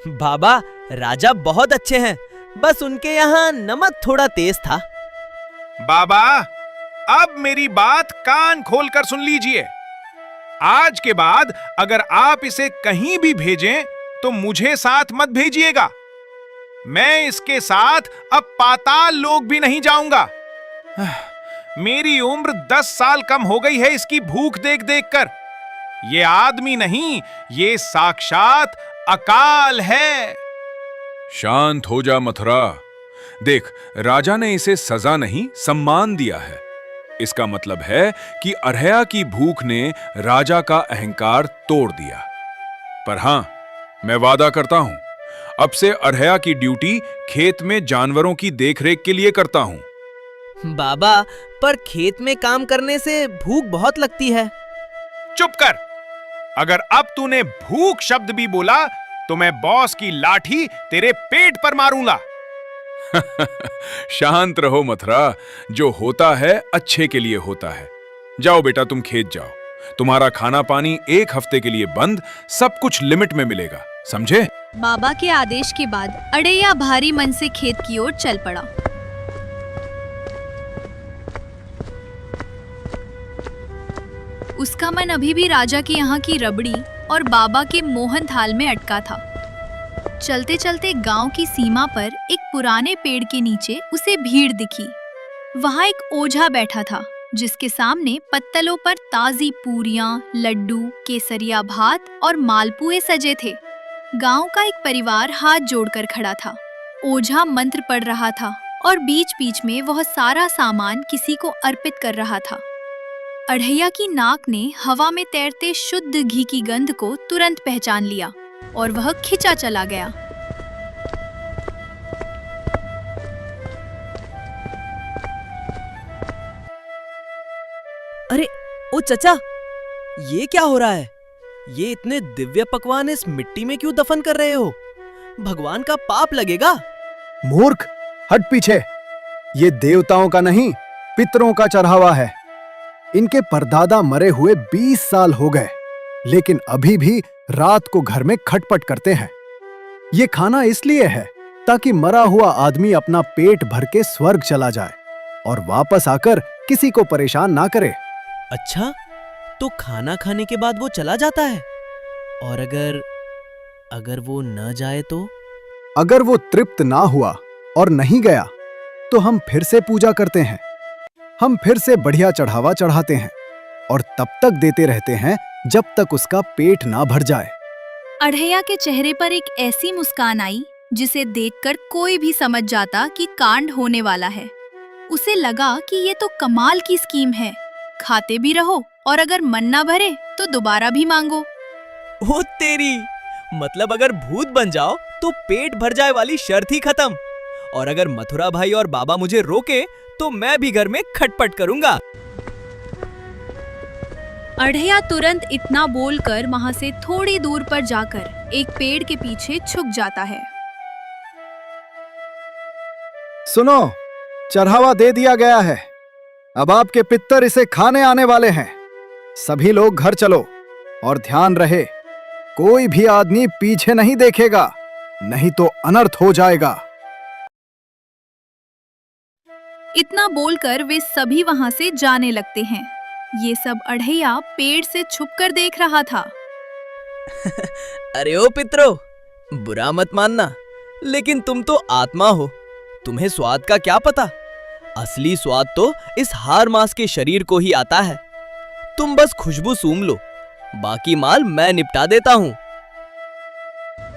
Speaker 3: बाबा, राजा बहुत अच्छे हैं, बस उनके यहाँ नमक थोड़ा तेज था।
Speaker 7: बाबा, अब मेरी बात कान खोलकर सुन लीजिए। आज के बाद अगर आप इसे कहीं भी भेजें तो मुझे साथ मत भेजिएगा। मैं इसके साथ अब पाताल लोक भी नहीं जाऊंगा। मेरी उम्र 10 साल कम हो गई है इसकी भूख देख देख कर। ये आदमी नहीं, ये साक्षात अकाल है।
Speaker 1: शांत हो जा मथुरा। देख, राजा ने इसे सजा नहीं, सम्मान दिया है। इसका मतलब है कि अढ़ैया की भूख ने राजा का अहंकार तोड़ दिया। पर हां, मैं वादा करता हूं, अब से अढ़ैया की ड्यूटी खेत में जानवरों की देखरेख के लिए करता हूं।
Speaker 3: बाबा, पर खेत में काम करने से भूख बहुत लगती है।
Speaker 7: चुप कर। अगर अब तूने भूख शब्द भी बोला तो मैं बॉस की लाठी तेरे पेट पर मारूंगा।
Speaker 1: शांत रहो मथुरा, जो होता है अच्छे के लिए होता है। जाओ बेटा, तुम खेत जाओ। तुम्हारा खाना पानी 1 हफ्ते के लिए बंद, सब कुछ लिमिट में मिलेगा, समझे?
Speaker 5: बाबा के आदेश के बाद अढ़ैया भारी मन से खेत की ओर चल पड़ा। उसका मन अभी भी राजा के यहाँ की रबड़ी और बाबा के मोहन थाल में अटका था। चलते चलते गांव की सीमा पर एक पुराने पेड़ के नीचे उसे भीड़ दिखी। वहां एक ओझा बैठा था जिसके सामने पत्तलों पर ताजी पूरियां, लड्डू, केसरिया भात और मालपुए सजे थे। गांव का एक परिवार हाथ जोड़कर खड़ा था। ओझा मंत्र पढ़ रहा था और बीच बीच में वह सारा सामान किसी को अर्पित कर रहा था। अढ़ैया की नाक ने हवा में तैरते शुद्ध घी की गंध को तुरंत पहचान लिया और वह खिंचा चला गया।
Speaker 3: अरे ओ चचा, ये क्या हो रहा है? ये इतने दिव्य पकवान इस मिट्टी में क्यों दफन कर रहे हो? भगवान का पाप लगेगा।
Speaker 4: मूर्ख, हट पीछे। ये देवताओं का नहीं, पितरों का चढ़ावा है। इनके परदादा मरे हुए 20 साल हो गए, लेकिन अभी भी रात को घर में खटपट करते हैं। ये खाना इसलिए है ताकि मरा हुआ आदमी अपना पेट भर के स्वर्ग चला जाए और वापस आकर किसी को परेशान ना करे।
Speaker 3: अच्छा, तो खाना खाने के बाद वो चला जाता है? और अगर वो न जाए तो?
Speaker 4: अगर वो तृप्त ना हुआ और नहीं गया तो हम फिर से पूजा करते हैं। हम फिर से बढ़िया चढ़ावा चढ़ाते हैं और तब तक देते रहते हैं जब तक उसका पेट ना भर जाए।
Speaker 5: अढ़ैया के चेहरे पर एक ऐसी मुस्कान आई जिसे देखकर कोई भी समझ जाता कि कांड होने वाला है। उसे लगा कि ये तो कमाल की स्कीम है, खाते भी रहो और अगर मन ना भरे तो दोबारा भी मांगो।
Speaker 3: ओ तेरी, मतलब अगर भूत बन जाओ तो पेट भर जाए वाली शर्त ही खत्म। और अगर मथुरा भाई और बाबा मुझे रोके तो मैं भी घर में खटपट करूंगा।
Speaker 5: अढ़ैया तुरंत इतना बोलकर वहां से थोड़ी दूर पर जाकर एक पेड़ के पीछे छुप जाता है।
Speaker 4: सुनो, चढ़ावा दे दिया गया है। अब आपके पितर इसे खाने आने वाले हैं। सभी लोग घर चलो और ध्यान रहे, कोई भी आदमी पीछे नहीं देखेगा, नहीं तो अनर्थ हो जाएगा।
Speaker 5: इतना बोलकर वे सभी वहां से जाने लगते हैं। ये सब अढ़ैया पेड़ से छुपकर देख रहा था।
Speaker 3: अरे ओ पितरो, बुरा मत मानना, लेकिन तुम तो आत्मा हो, तुम्हें स्वाद का क्या पता? असली स्वाद तो इस हार मास के शरीर को ही आता है। तुम बस खुशबू सूंघ लो, बाकी माल मैं निपटा देता हूँ।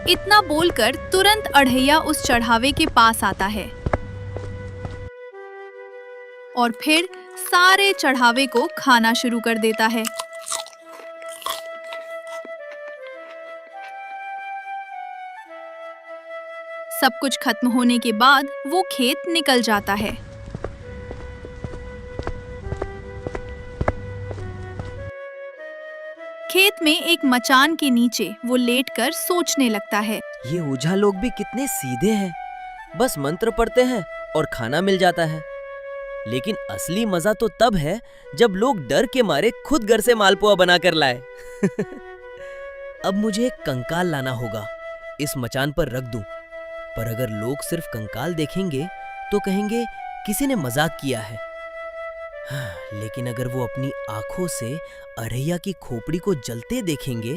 Speaker 5: इतना बोलकर तुरंत अढ़ैया उस चढ़ावे के पास आता है और फिर सारे चढ़ावे को खाना शुरू कर देता है। सब कुछ खत्म होने के बाद वो खेत निकल जाता है। खेत में एक मचान के नीचे वो लेटकर सोचने लगता है।
Speaker 3: ये ओझा लोग भी कितने सीधे हैं, बस मंत्र पढ़ते हैं और खाना मिल जाता है। लेकिन असली मजा तो तब है जब लोग डर के मारे खुद घर से मालपुआ बनाकर लाए। अब मुझे एक कंकाल लाना होगा, इस मचान पर रख दूं। पर अगर लोग सिर्फ कंकाल देखेंगे तो कहेंगे किसी ने मजाक किया है। लेकिन अगर वो अपनी आंखों से अढ़ैया की खोपड़ी को जलते देखेंगे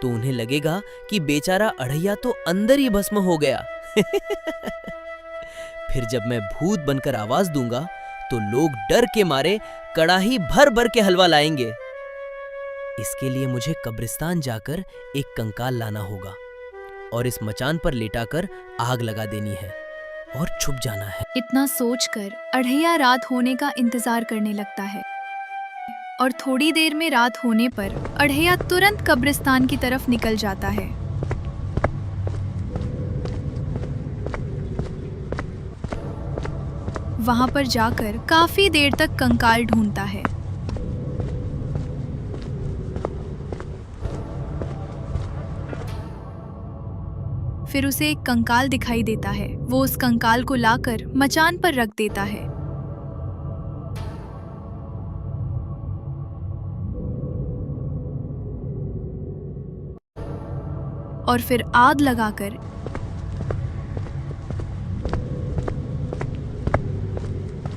Speaker 3: तो उन्हें लगेगा कि बेचारा अढ़ैया तो अंदर ही भस्म हो गया। फिर जब मैं भूत बनकर आवाज दूंगा तो लोग डर के मारे कड़ाही भर भर के हलवा लाएंगे। इसके लिए मुझे कब्रिस्तान जाकर एक कंकाल लाना होगा और इस मचान पर लेटाकर आग लगा देनी है और छुप जाना है।
Speaker 5: इतना सोचकर अढ़ैया रात होने का इंतजार करने लगता है और थोड़ी देर में रात होने पर अढ़ैया तुरंत कब्रिस्तान की तरफ निकल जाता है। वहां पर जाकर काफी देर तक कंकाल ढूंढता है। फिर उसे एक कंकाल दिखाई देता है। वो उस कंकाल को लाकर मचान पर रख देता है। और फिर आग लगाकर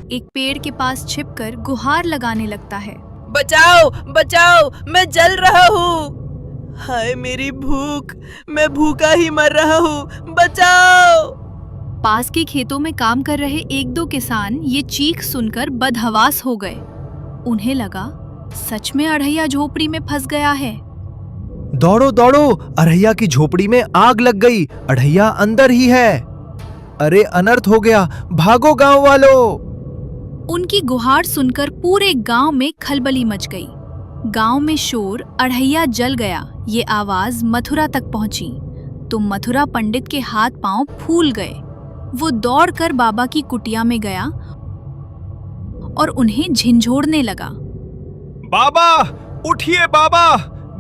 Speaker 5: एक पेड़ के पास छिपकर गुहार लगाने लगता है।
Speaker 3: बचाओ बचाओ, मैं जल रहा हूँ। हाय मेरी भूख, मैं भूखा ही मर रहा हूँ, बचाओ।
Speaker 5: पास के खेतों में काम कर रहे एक दो किसान ये चीख सुनकर बदहवास हो गए। उन्हें लगा सच में अढ़ैया झोपड़ी में फंस गया है।
Speaker 10: दौड़ो दौड़ो, अढ़ैया की झोपड़ी में आग लग गई, अढ़ैया अंदर ही है। अरे अनर्थ हो गया, भागो गांव वालों।
Speaker 5: उनकी गुहार सुनकर पूरे गांव में खलबली मच गई। गांव में शोर, अढ़ैया जल गया, ये आवाज मथुरा तक पहुंची तो मथुरा पंडित के हाथ पांव फूल गए। वो दौड़कर बाबा की कुटिया में गया और उन्हें झिंझोड़ने लगा।
Speaker 1: बाबा उठिए बाबा,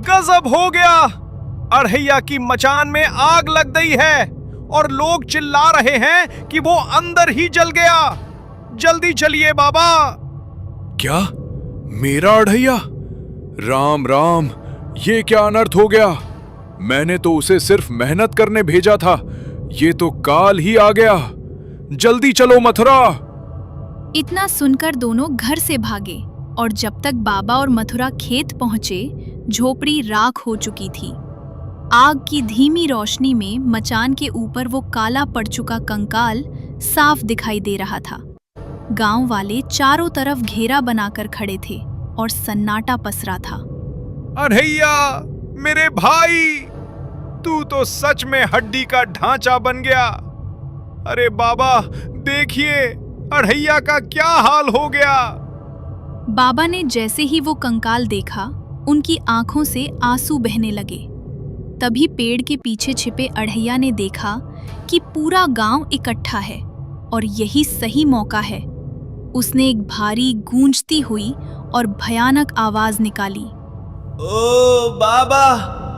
Speaker 1: गजब हो गया, अढ़ैया की मचान में आग लग गई है और लोग चिल्ला रहे हैं कि वो अंदर ही जल गया। जल्दी चलिए बाबा।
Speaker 9: क्या? मेरा अढ़ैया? राम राम, ये क्या अनर्थ हो गया? मैंने तो उसे सिर्फ मेहनत करने भेजा था, ये तो काल ही आ गया। जल्दी चलो मथुरा।
Speaker 5: इतना सुनकर दोनों घर से भागे और जब तक बाबा और मथुरा खेत पहुंचे, झोपड़ी राख हो चुकी थी। आग की धीमी रोशनी में मचान के ऊपर वो काला पड़ चुका कंकाल साफ दिखाई दे रहा था। गांव वाले चारों तरफ घेरा बनाकर खड़े थे और सन्नाटा पसरा था।
Speaker 1: अढ़ैया मेरे भाई, तू तो सच में हड्डी का ढांचा बन गया। अरे बाबा देखिए, अढ़ैया का क्या हाल हो गया।
Speaker 5: बाबा ने जैसे ही वो कंकाल देखा, उनकी आंखों से आंसू बहने लगे। तभी पेड़ के पीछे छिपे अढ़ैया ने देखा कि पूरा गांव इकट्ठा है और यही सही मौका है। उसने एक भारी गूंजती हुई और भयानक आवाज निकाली।
Speaker 3: ओ बाबा,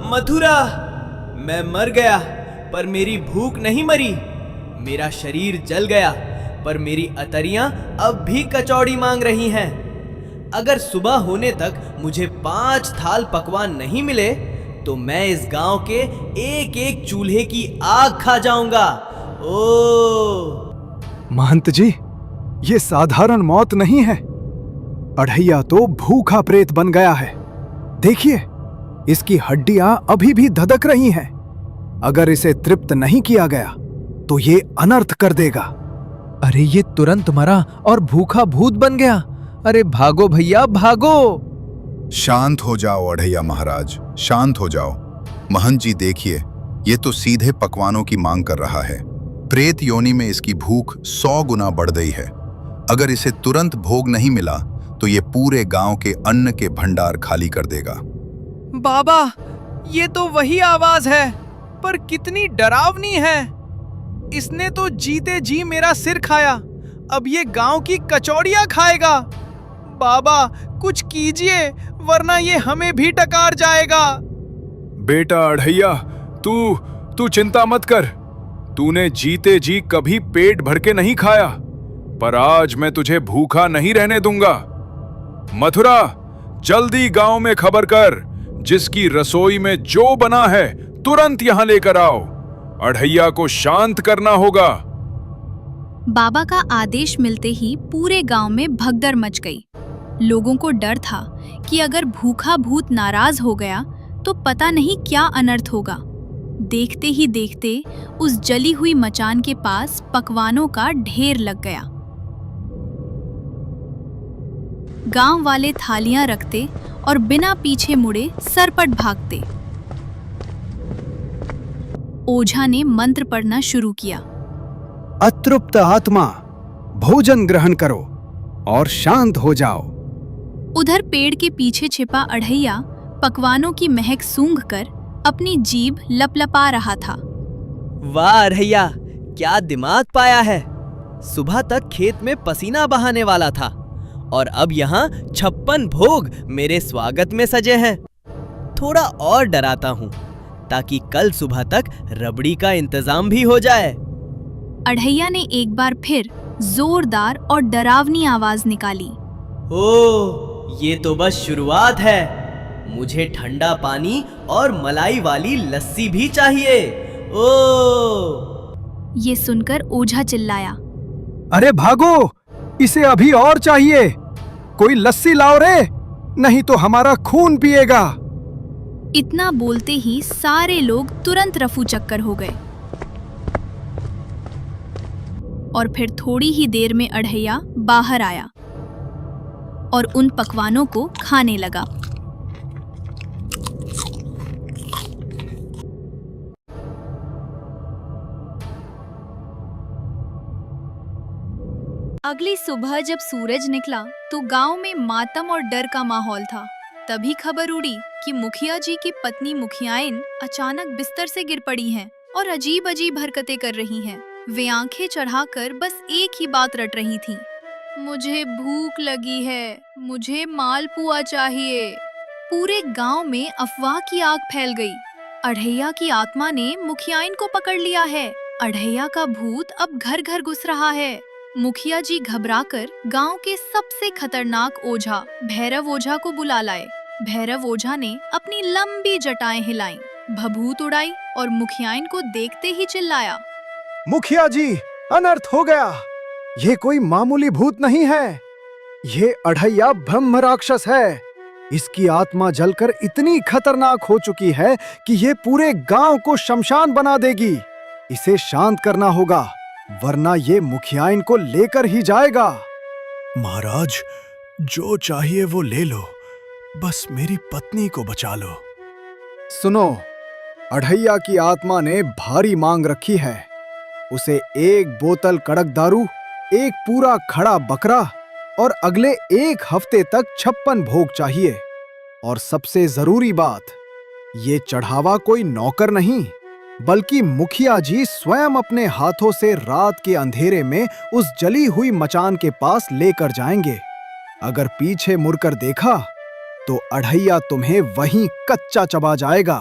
Speaker 3: मथुरा, मैं मर गया पर मेरी भूख नहीं मरी। मेरा शरीर जल गया पर मेरी अतरियां अब भी कचौड़ी मांग रही हैं। अगर सुबह होने तक मुझे 5 थाल पकवान नहीं मिले तो मैं इस गांव के एक एक चूल्हे की आग खा जाऊंगा। ओ
Speaker 11: महंत जी, ये साधारण मौत नहीं है। अढ़ैया तो भूखा प्रेत बन गया है। देखिए, इसकी हड्डियां अभी भी धधक रही हैं। अगर इसे तृप्त नहीं किया गया तो ये अनर्थ कर देगा।
Speaker 10: अरे ये तुरंत मरा और भूखा भूत बन गया। अरे भागो भैया भागो।
Speaker 8: शांत हो जाओ अढ़ैया महाराज, शांत हो जाओ। महंत जी देखिए, ये तो सीधे पकवानों की मांग कर रहा है। प्रेत योनि में इसकी भूख 100 गुना बढ़ गई है। अगर इसे तुरंत भोग नहीं मिला तो ये पूरे गांव के अन्न के भंडार खाली कर देगा।
Speaker 7: बाबा, ये तो वही आवाज है, पर कितनी डरावनी है। इसने तो जीते जी मेरा सिर खाया, अब ये गांव की कचौड़ियां खाएगा। बाबा कुछ कीजिए, वरना ये हमें भी टकार जाएगा।
Speaker 9: बेटा अढ़ैया, तू चिंता मत कर। तूने जीते जी कभी पेट भर के नहीं खाया, पर आज मैं तुझे भूखा नहीं रहने दूंगा। मथुरा, जल्दी गांव में खबर कर, जिसकी रसोई में जो बना है तुरंत यहां लेकर आओ। अढ़ैया को शांत करना होगा।
Speaker 5: बाबा का आदेश मिलते ही पूरे गांव में भगदड़ मच गई। लोगों को डर था कि अगर भूखा भूत नाराज हो गया तो पता नहीं क्या अनर्थ होगा। देखते ही देखते उस जली हुई मचान के पास पकवानों का ढेर लग गया। गांव वाले थालियां रखते और बिना पीछे मुड़े सरपट भागते। ओझा ने मंत्र पढ़ना शुरू किया।
Speaker 11: अतृप्त आत्मा, भोजन ग्रहण करो और शांत हो जाओ।
Speaker 5: उधर पेड़ के पीछे छिपा अढ़ैया पकवानों की महक सूंघकर अपनी जीभ लपलपा रहा था।
Speaker 3: वाह अढ़ैया, क्या दिमाग पाया है। सुबह तक खेत में पसीना बहाने वाला था और अब यहाँ 56 भोग मेरे स्वागत में सजे हैं। थोड़ा और डराता हूँ ताकि कल सुबह तक रबड़ी का इंतजाम भी हो जाए।
Speaker 5: अढ़ैया ने एक बार फिर जोरदार और डरावनी आवाज निकाली।
Speaker 3: ओ, ये तो बस शुरुआत है। मुझे ठंडा पानी और मलाई वाली लस्सी भी चाहिए। ओ!
Speaker 5: ये सुनकर ओझा चिल्लाया।
Speaker 11: अरे भागो, इसे अभी और चाहिए। कोई लस्सी लाओ रे, नहीं तो हमारा खून पिएगा।
Speaker 5: इतना बोलते ही सारे लोग तुरंत रफू चक्कर हो गए और फिर थोड़ी ही देर में अढ़ैया बाहर आया और उन पकवानों को खाने लगा। अगली सुबह जब सूरज निकला तो गांव में मातम और डर का माहौल था। तभी खबर उड़ी कि मुखिया जी की पत्नी मुखियाइन अचानक बिस्तर से गिर पड़ी हैं और अजीब अजीब हरकतें कर रही हैं। वे आंखें चढ़ाकर बस एक ही बात रट रही थीं। मुझे भूख लगी है, मुझे मालपुआ चाहिए। पूरे गांव में अफवाह की आग फैल गई। अढ़ैया की आत्मा ने मुखियाइन को पकड़ लिया है। अढ़ैया का भूत अब घर घर घुस रहा है। मुखिया जी घबराकर गांव के सबसे खतरनाक ओझा भैरव ओझा को बुला लाए। भैरव ओझा ने अपनी लंबी जटाएं हिलाईं, भभूत उड़ाई और मुखियाइन को देखते ही चिल्लाया,
Speaker 11: मुखिया जी, अनर्थ हो गया। ये कोई मामूली भूत नहीं है, ये अढ़ैया ब्रह्म राक्षस है। इसकी आत्मा जलकर इतनी खतरनाक हो चुकी है कि ये पूरे गांव को शमशान बना देगी। इसे शांत करना होगा, वरना ये मुखियाइन को लेकर ही जाएगा।
Speaker 2: महाराज, जो चाहिए वो ले लो, बस मेरी पत्नी को बचा लो।
Speaker 11: सुनो, अढ़ैया की आत्मा ने भारी मांग रखी है। उसे 1 बोतल कड़क दारू, 1 पूरा खड़ा बकरा और अगले 1 हफ्ते तक 56 भोग चाहिए। और सबसे जरूरी बात, ये चढ़ावा कोई नौकर नहीं, बल्कि मुखिया जी स्वयं अपने हाथों से रात के अंधेरे में उस जली हुई मचान के पास लेकर जाएंगे। अगर पीछे मुड़कर देखा तो अढ़ैया तुम्हें वहीं कच्चा चबा जाएगा।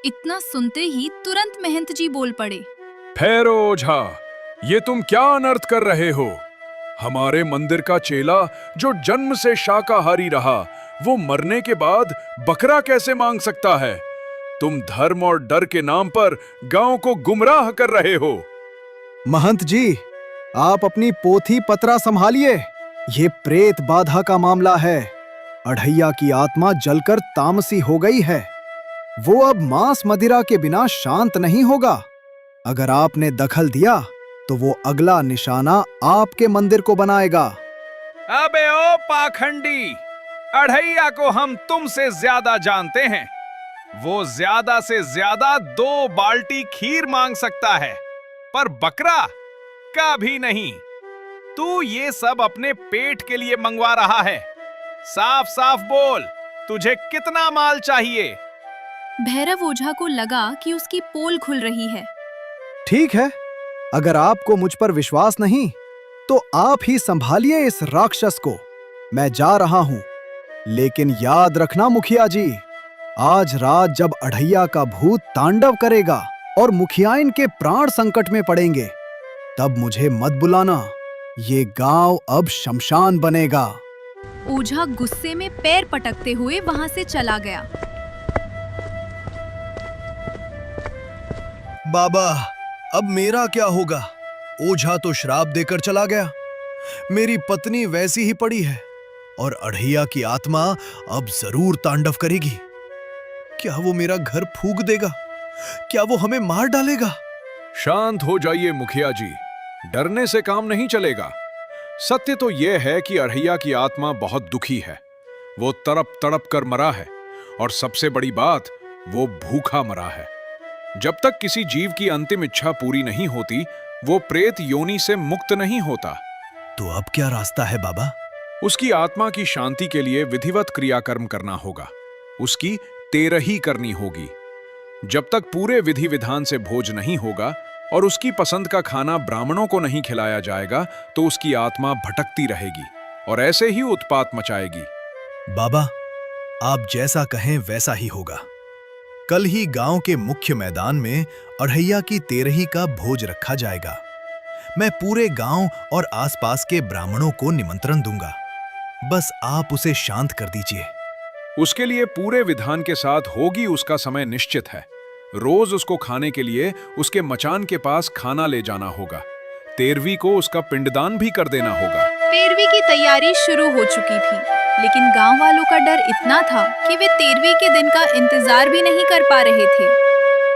Speaker 5: इतना सुनते ही तुरंत महंत जी बोल पड़े,
Speaker 9: ठहरो ओझा, ये तुम क्या अनर्थ कर रहे हो? हमारे मंदिर का चेला जो जन्म से शाकाहारी रहा, वो मरने के बाद बकरा कैसे मांग सकता है? तुम धर्म और डर के नाम पर गांव को गुमराह कर रहे हो।
Speaker 11: महंत जी, आप अपनी पोथी पत्रा संभालिए। ये प्रेत बाधा का मामला है। अढ़ैया की आत्मा जलकर तामसी हो गई है। वो अब मांस मदिरा के बिना शांत नहीं होगा। अगर आपने दखल दिया तो वो अगला निशाना आपके मंदिर को बनाएगा।
Speaker 1: अबे ओ पाखंडी, अढ़ैया को हम तुमसे ज्यादा जानते हैं। वो ज्यादा से ज्यादा 2 बाल्टी खीर मांग सकता है, पर बकरा कभी नहीं। तू ये सब अपने पेट के लिए मंगवा रहा है। साफ साफ बोल, तुझे कितना माल चाहिए?
Speaker 5: भैरव ओझा को लगा कि उसकी पोल खुल रही है।
Speaker 11: ठीक है, अगर आपको मुझ पर विश्वास नहीं तो आप ही संभालिए इस राक्षस को। मैं जा रहा हूं, लेकिन याद रखना मुखिया जी, आज रात जब अढ़ैया का भूत तांडव करेगा और मुखियाइन के प्राण संकट में पड़ेंगे, तब मुझे मत बुलाना। ये गांव अब शमशान बनेगा।
Speaker 5: ओझा गुस्से में पैर पटकते हुए वहां से चला गया।
Speaker 2: बाबा, अब मेरा क्या होगा? ओझा तो श्राप देकर चला गया। मेरी पत्नी वैसी ही पड़ी है और अढ़ैया की आत्मा अब जरूर तांडव करेगी। क्या वो मेरा घर फूंक देगा? क्या वो हमें मार डालेगा?
Speaker 9: शांत हो जाइए मुखिया जी, डरने से काम नहीं चलेगा। सत्य तो यह है कि अढ़ैया की आत्मा बहुत दुखी है। वो तड़प तड़प कर मरा है, और सबसे बड़ी बात, वो भूखा मरा है। जब तक किसी जीव की अंतिम इच्छा पूरी नहीं होती, वो प्रेत योनि से मुक्त नहीं होता।
Speaker 2: तो अब क्या रास्ता है बाबा?
Speaker 9: उसकी आत्मा की शांति के लिए विधिवत क्रियाकर्म करना होगा। उसकी तेरही करनी होगी। जब तक पूरे विधि विधान से भोज नहीं होगा और उसकी पसंद का खाना ब्राह्मणों को नहीं खिलाया जाएगा, तो उसकी आत्मा भटकती रहेगी और ऐसे ही उत्पात मचाएगी।
Speaker 2: बाबा, आप जैसा कहें वैसा ही होगा। कल ही गांव के मुख्य मैदान में अढ़ैया की तेरही का भोज रखा जाएगा। मैं पूरे गांव और आसपास के ब्राह्मणों को निमंत्रण दूंगा। बस आप उसे शांत कर दीजिए।
Speaker 9: उसके लिए पूरे विधान के साथ होगी उसका समय निश्चित है। रोज उसको खाने के लिए उसके मचान के पास खाना ले जाना होगा। 13वीं को उसका पिंडदान भी कर देना होगा।
Speaker 5: 13वीं की तैयारी शुरू हो चुकी थी। लेकिन गांव वालों का डर इतना था कि वे 13वीं के दिन का इंतजार भी नहीं कर पा रहे थे।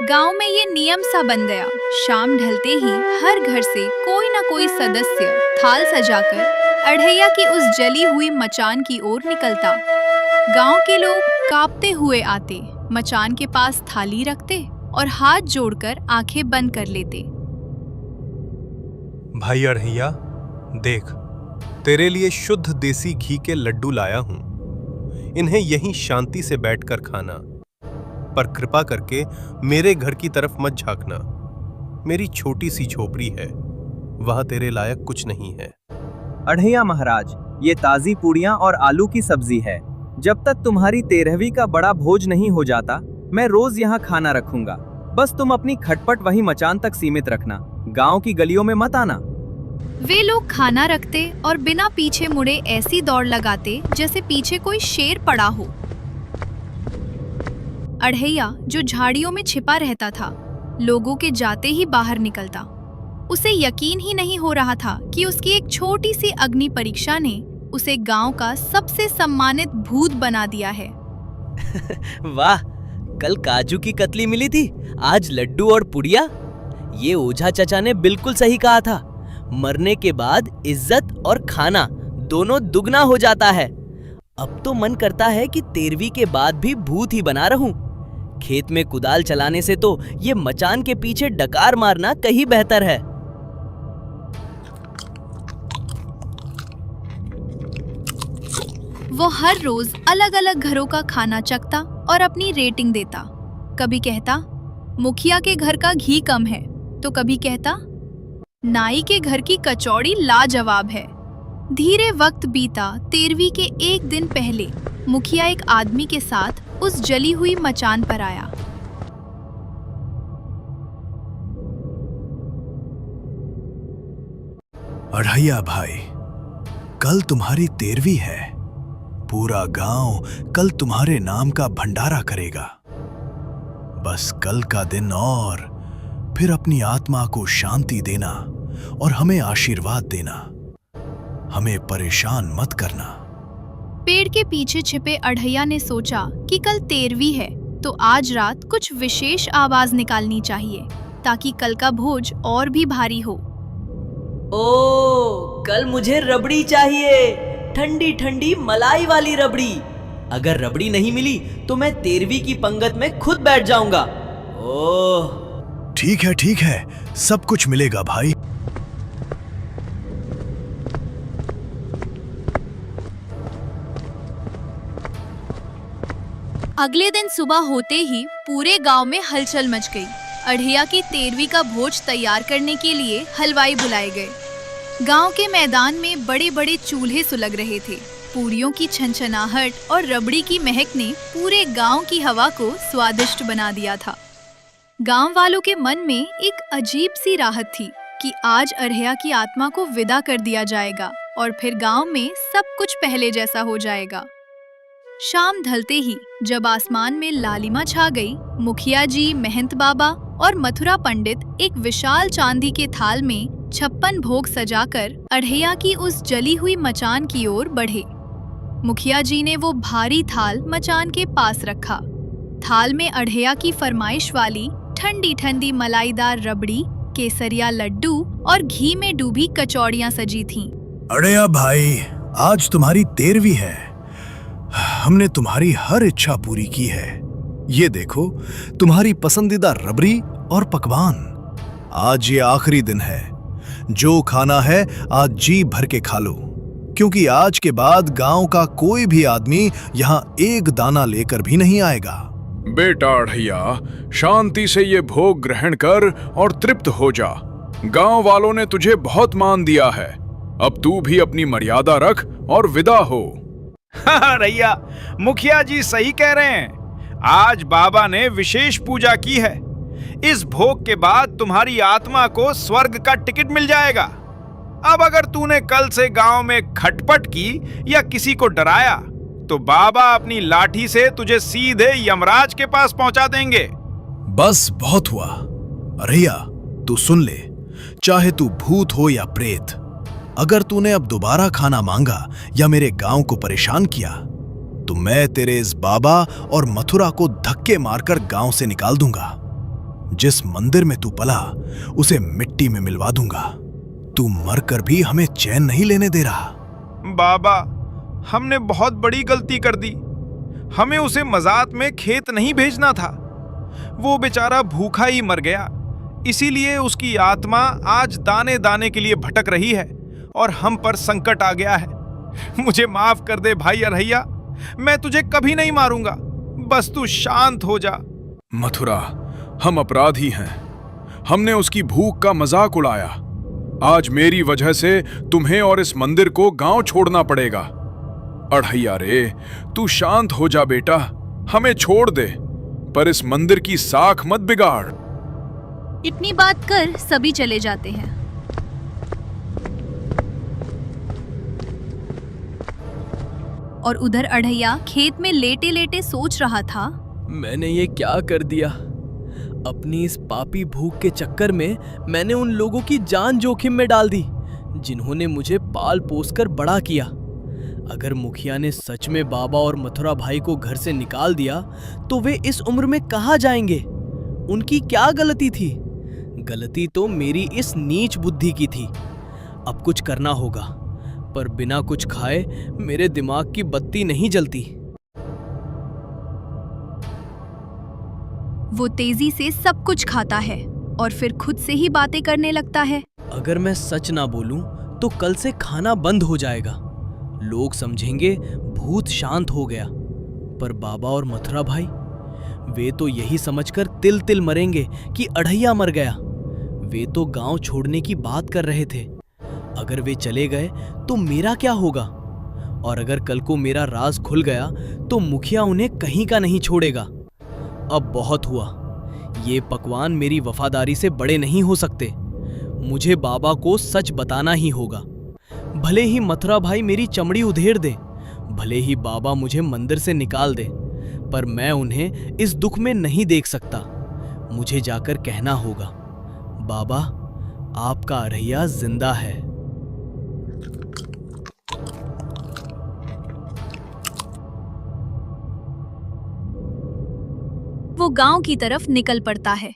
Speaker 5: गांव में ये नियम सा बन गया, शाम ढलते ही हर घर से कोई ना कोई सदस्य थाल सजाकर अढ़ैया की उस जली हुई मचान की ओर निकलता। गांव के लोग कांपते हुए आते, मचान के पास थाली रखते और हाथ जोड़कर आंखें बंद कर लेते।
Speaker 2: भाई अढ़ैया, देख, तेरे लिए शुद्ध देसी घी के लड्डू लाया हूं। इन्हें यहीं शांति से बैठकर खाना, पर कृपा करके मेरे घर की तरफ मत झांकना। मेरी छोटी सी झोपड़ी है, वहां तेरे लायक कुछ नहीं है।
Speaker 3: अढ़ैया महाराज, ये ताजी पूड़ियाँ और आलू की सब्जी है। जब तक तुम्हारी 13वीं का बड़ा भोज नहीं हो जाता, मैं रोज यहाँ खाना रखूंगा। बस तुम अपनी खटपट वही मचान तक सीमित रखना, गांव की गलियों में मत आना।
Speaker 5: वे लोग खाना रखते और बिना पीछे मुड़े ऐसी दौड़ लगाते जैसे पीछे कोई शेर पड़ा हो। अढ़ैया, जो झाड़ियों में छिपा रहता था, लोगों के जाते ही बाहर निकलता। उसे यकीन ही नहीं हो रहा था कि उसकी एक छोटी सी अग्नि परीक्षा ने उसे गांव का सबसे सम्मानित भूत बना दिया है।
Speaker 3: वाह, कल काजू की कतली मिली थी, आज लड्डू और पुड़िया। ये ओझा चचा ने बिल्कुल सही कहा था, मरने के बाद इज्जत और खाना दोनों दुगना हो जाता है। अब तो मन करता है कि 13वीं के बाद भी भूत ही बना रहूं। खेत में कुदाल चलाने से तो ये मचान के पीछे डकार मारना कहीं बेहतर है।
Speaker 5: वो हर रोज अलग अलग घरों का खाना चखता और अपनी रेटिंग देता। कभी कहता मुखिया के घर का घी कम है, तो कभी कहता नाई के घर की कचौड़ी लाजवाब है। धीरे वक्त बीता। 13वीं के एक दिन पहले मुखिया एक आदमी के साथ उस जली हुई मचान पर आया।
Speaker 11: अढ़ैया भाई, कल तुम्हारी 13वीं है। पूरा गांव कल तुम्हारे नाम का भंडारा करेगा। बस कल का दिन और फिर अपनी आत्मा को शांति देना और हमें आशीर्वाद देना। हमें परेशान मत करना।
Speaker 5: पेड़ के पीछे छिपे अढ़ैया ने सोचा कि कल 13वीं है, तो आज रात कुछ विशेष आवाज निकालनी चाहिए ताकि कल का भोज और भी भारी हो।
Speaker 3: ओ, कल मुझे रबड़ी चाहिए, ठंडी ठंडी मलाई वाली रबड़ी। अगर रबड़ी नहीं मिली तो मैं 13वीं की पंगत में खुद बैठ जाऊंगा। ओह,
Speaker 11: ठीक है, सब कुछ मिलेगा भाई।
Speaker 5: अगले दिन सुबह होते ही पूरे गांव में हलचल मच गई। अढ़ैया की 13वीं का भोज तैयार करने के लिए हलवाई बुलाए गए। गांव के मैदान में बड़े बड़े चूल्हे सुलग रहे थे। पूरियों की छनछनाहट और रबड़ी की महक ने पूरे गांव की हवा को स्वादिष्ट बना दिया था। गांव वालों के मन में एक अजीब सी राहत थी कि आज अढ़ैया की आत्मा को विदा कर दिया जाएगा और फिर गांव में सब कुछ पहले जैसा हो जाएगा। शाम ढलते ही जब आसमान में लालिमा छा गई, मुखिया जी, महंत बाबा और मथुरा पंडित एक विशाल चांदी के थाल में 56 भोग सजाकर अढ़ैया की उस जली हुई मचान की ओर बढ़े। मुखिया जी ने वो भारी थाल मचान के पास रखा। थाल में अढ़ैया की फरमाइश वाली ठंडी ठंडी मलाईदार रबड़ी, केसरिया लड्डू और घी में डूबी कचौड़ियां सजी थीं।
Speaker 11: अढ़ैया भाई, आज तुम्हारी 13वीं है। हमने तुम्हारी हर इच्छा पूरी की है। ये देखो, तुम्हारी पसंदीदा रबड़ी और पकवान। आज ये आखिरी दिन है। जो खाना है आज जी भर के खा लो, क्योंकि आज के बाद गांव का कोई भी आदमी यहाँ एक दाना लेकर भी नहीं आएगा।
Speaker 1: बेटा अढ़ैया, शांति से ये भोग ग्रहण कर और तृप्त हो जा। गांव वालों ने तुझे बहुत मान दिया है। अब तू भी अपनी मर्यादा रख और विदा हो।
Speaker 7: अढ़ैया, मुखिया जी सही कह रहे हैं। आज बाबा ने विशेष पूजा की है। इस भोग के बाद तुम्हारी आत्मा को स्वर्ग का टिकट मिल जाएगा। अब अगर तूने कल से गांव में खटपट की या किसी को डराया तो बाबा अपनी लाठी से तुझे सीधे यमराज के पास पहुंचा देंगे।
Speaker 11: बस बहुत हुआ। अढ़ैया, तू सुन ले, चाहे तू भूत हो या प्रेत,
Speaker 8: अगर तूने अब दोबारा खाना मांगा या मेरे गांव को परेशान किया तो मैं तेरे इस बाबा और मथुरा को धक्के मारकर गांव से निकाल दूंगा। जिस मंदिर में तू पला उसे मिट्टी में मिलवा दूंगा। तू मरकर भी हमें चैन नहीं लेने दे रहा।
Speaker 1: बाबा, हमने बहुत बड़ी गलती कर दी। हमें उसे मजाक में खेत नहीं भेजना था। वो बेचारा भूखा ही मर गया, इसीलिए उसकी आत्मा आज दाने दाने के लिए भटक रही है और हम पर संकट आ गया है। मुझे माफ कर दे भाई अरहैया, मैं तुझे कभी नहीं मारूंगा, बस तू शांत हो जा।
Speaker 4: मथुरा, हम अपराधी हैं। हमने उसकी भूख का मजाक उड़ाया। आज मेरी वजह से तुम्हें और इस मंदिर को गांव छोड़ना पड़ेगा। अढ़ैया रे, तू शांत हो जा बेटा, हमें छोड़ दे, पर इस मंदिर की साख मत बिगाड़।
Speaker 5: इतनी बात कर सभी चले जाते हैं। और उधर अढ़ैया खेत में लेटे लेटे सोच रहा था,
Speaker 6: मैंने ये क्या कर दिया? अपनी इस पापी भूख के चक्कर में मैंने उन लोगों की जान जोखिम में डाल दी जिन्होंने मुझे पाल पोस कर बड़ा किया। अगर मुखिया ने सच में बाबा और मथुरा भाई को घर से निकाल दिया तो वे इस उम्र में कहाँ जाएंगे? उनकी क्या गलती थी? गलती तो मेरी इस नीच बुद्धि की थी। अब कुछ करना होगा, पर बिना कुछ खाए मेरे दिमाग की बत्ती नहीं जलती।
Speaker 5: वो तेजी से सब कुछ खाता है और फिर खुद से ही बातें करने लगता है।
Speaker 6: अगर मैं सच ना बोलूं तो कल से खाना बंद हो जाएगा। लोग समझेंगे भूत शांत हो गया। पर बाबा और मथुरा भाई, वे तो यही समझकर तिल तिल मरेंगे कि अढ़ैया मर गया। वे तो गांव छोड़ने की बात कर रहे थे। अगर वे चले गए तो मेरा क्या होगा? और अगर कल को मेरा राज खुल गया तो मुखिया उन्हें कहीं का नहीं छोड़ेगा। अब बहुत हुआ। ये पकवान मेरी वफादारी से बड़े नहीं हो सकते। मुझे बाबा को सच बताना ही होगा। भले ही मथुरा भाई मेरी चमड़ी उधेड़ दे, भले ही बाबा मुझे मंदिर से निकाल दे, पर मैं उन्हें इस दुख में नहीं देख सकता। मुझे जाकर कहना होगा, बाबा, आपका अढ़ैया जिंदा है।
Speaker 5: वो गांव की तरफ निकल पड़ता है।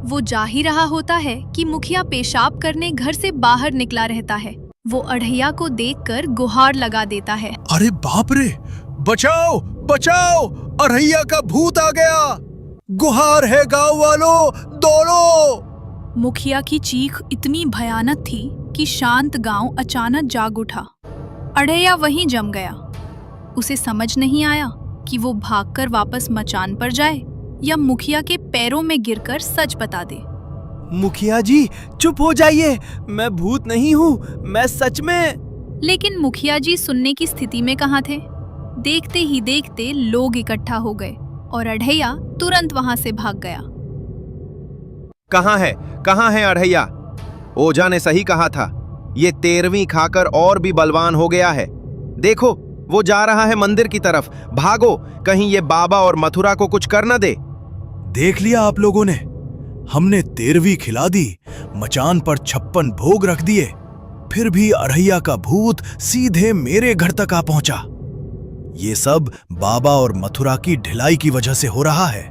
Speaker 5: वो जा ही रहा होता है कि मुखिया पेशाब करने घर से बाहर निकला रहता है। वो अढ़ैया को देखकर गुहार लगा देता है।
Speaker 8: अरे बाप रे, बचाओ बचाओ, अढ़ैया का भूत आ गया। गुहार है गांव वालों, दौड़ो।
Speaker 5: मुखिया की चीख इतनी भयानक थी कि शांत गांव अचानक जाग उठा। अढ़ैया वहीं जम गया। उसे समझ नहीं आया कि वो भागकर वापस मचान पर जाए या मुखिया के पैरों में गिरकर सच बता दे।
Speaker 10: मुखिया जी, चुप हो जाइए, मैं भूत नहीं हूँ, मैं सच में।
Speaker 5: लेकिन मुखिया जी सुनने की स्थिति में कहाँ थे। देखते ही देखते लोग इकट्ठा हो गए और अढ़ैया तुरंत वहां से भाग गया।
Speaker 12: कहाँ है अढ़ैया? ओझा ने सही कहा था, ये 13वीं खाकर और भी बलवान हो गया है। देखो, वो जा रहा है मंदिर की तरफ। भागो, कहीं ये बाबा और मथुरा को कुछ कर न दे।
Speaker 8: देख लिया आप लोगों ने, हमने 13वीं खिला दी, मचान पर 56 भोग रख दिए, फिर भी अढ़ैया का भूत सीधे मेरे घर तक आ पहुंचा। ये सब बाबा और मथुरा की ढिलाई की वजह से हो रहा है।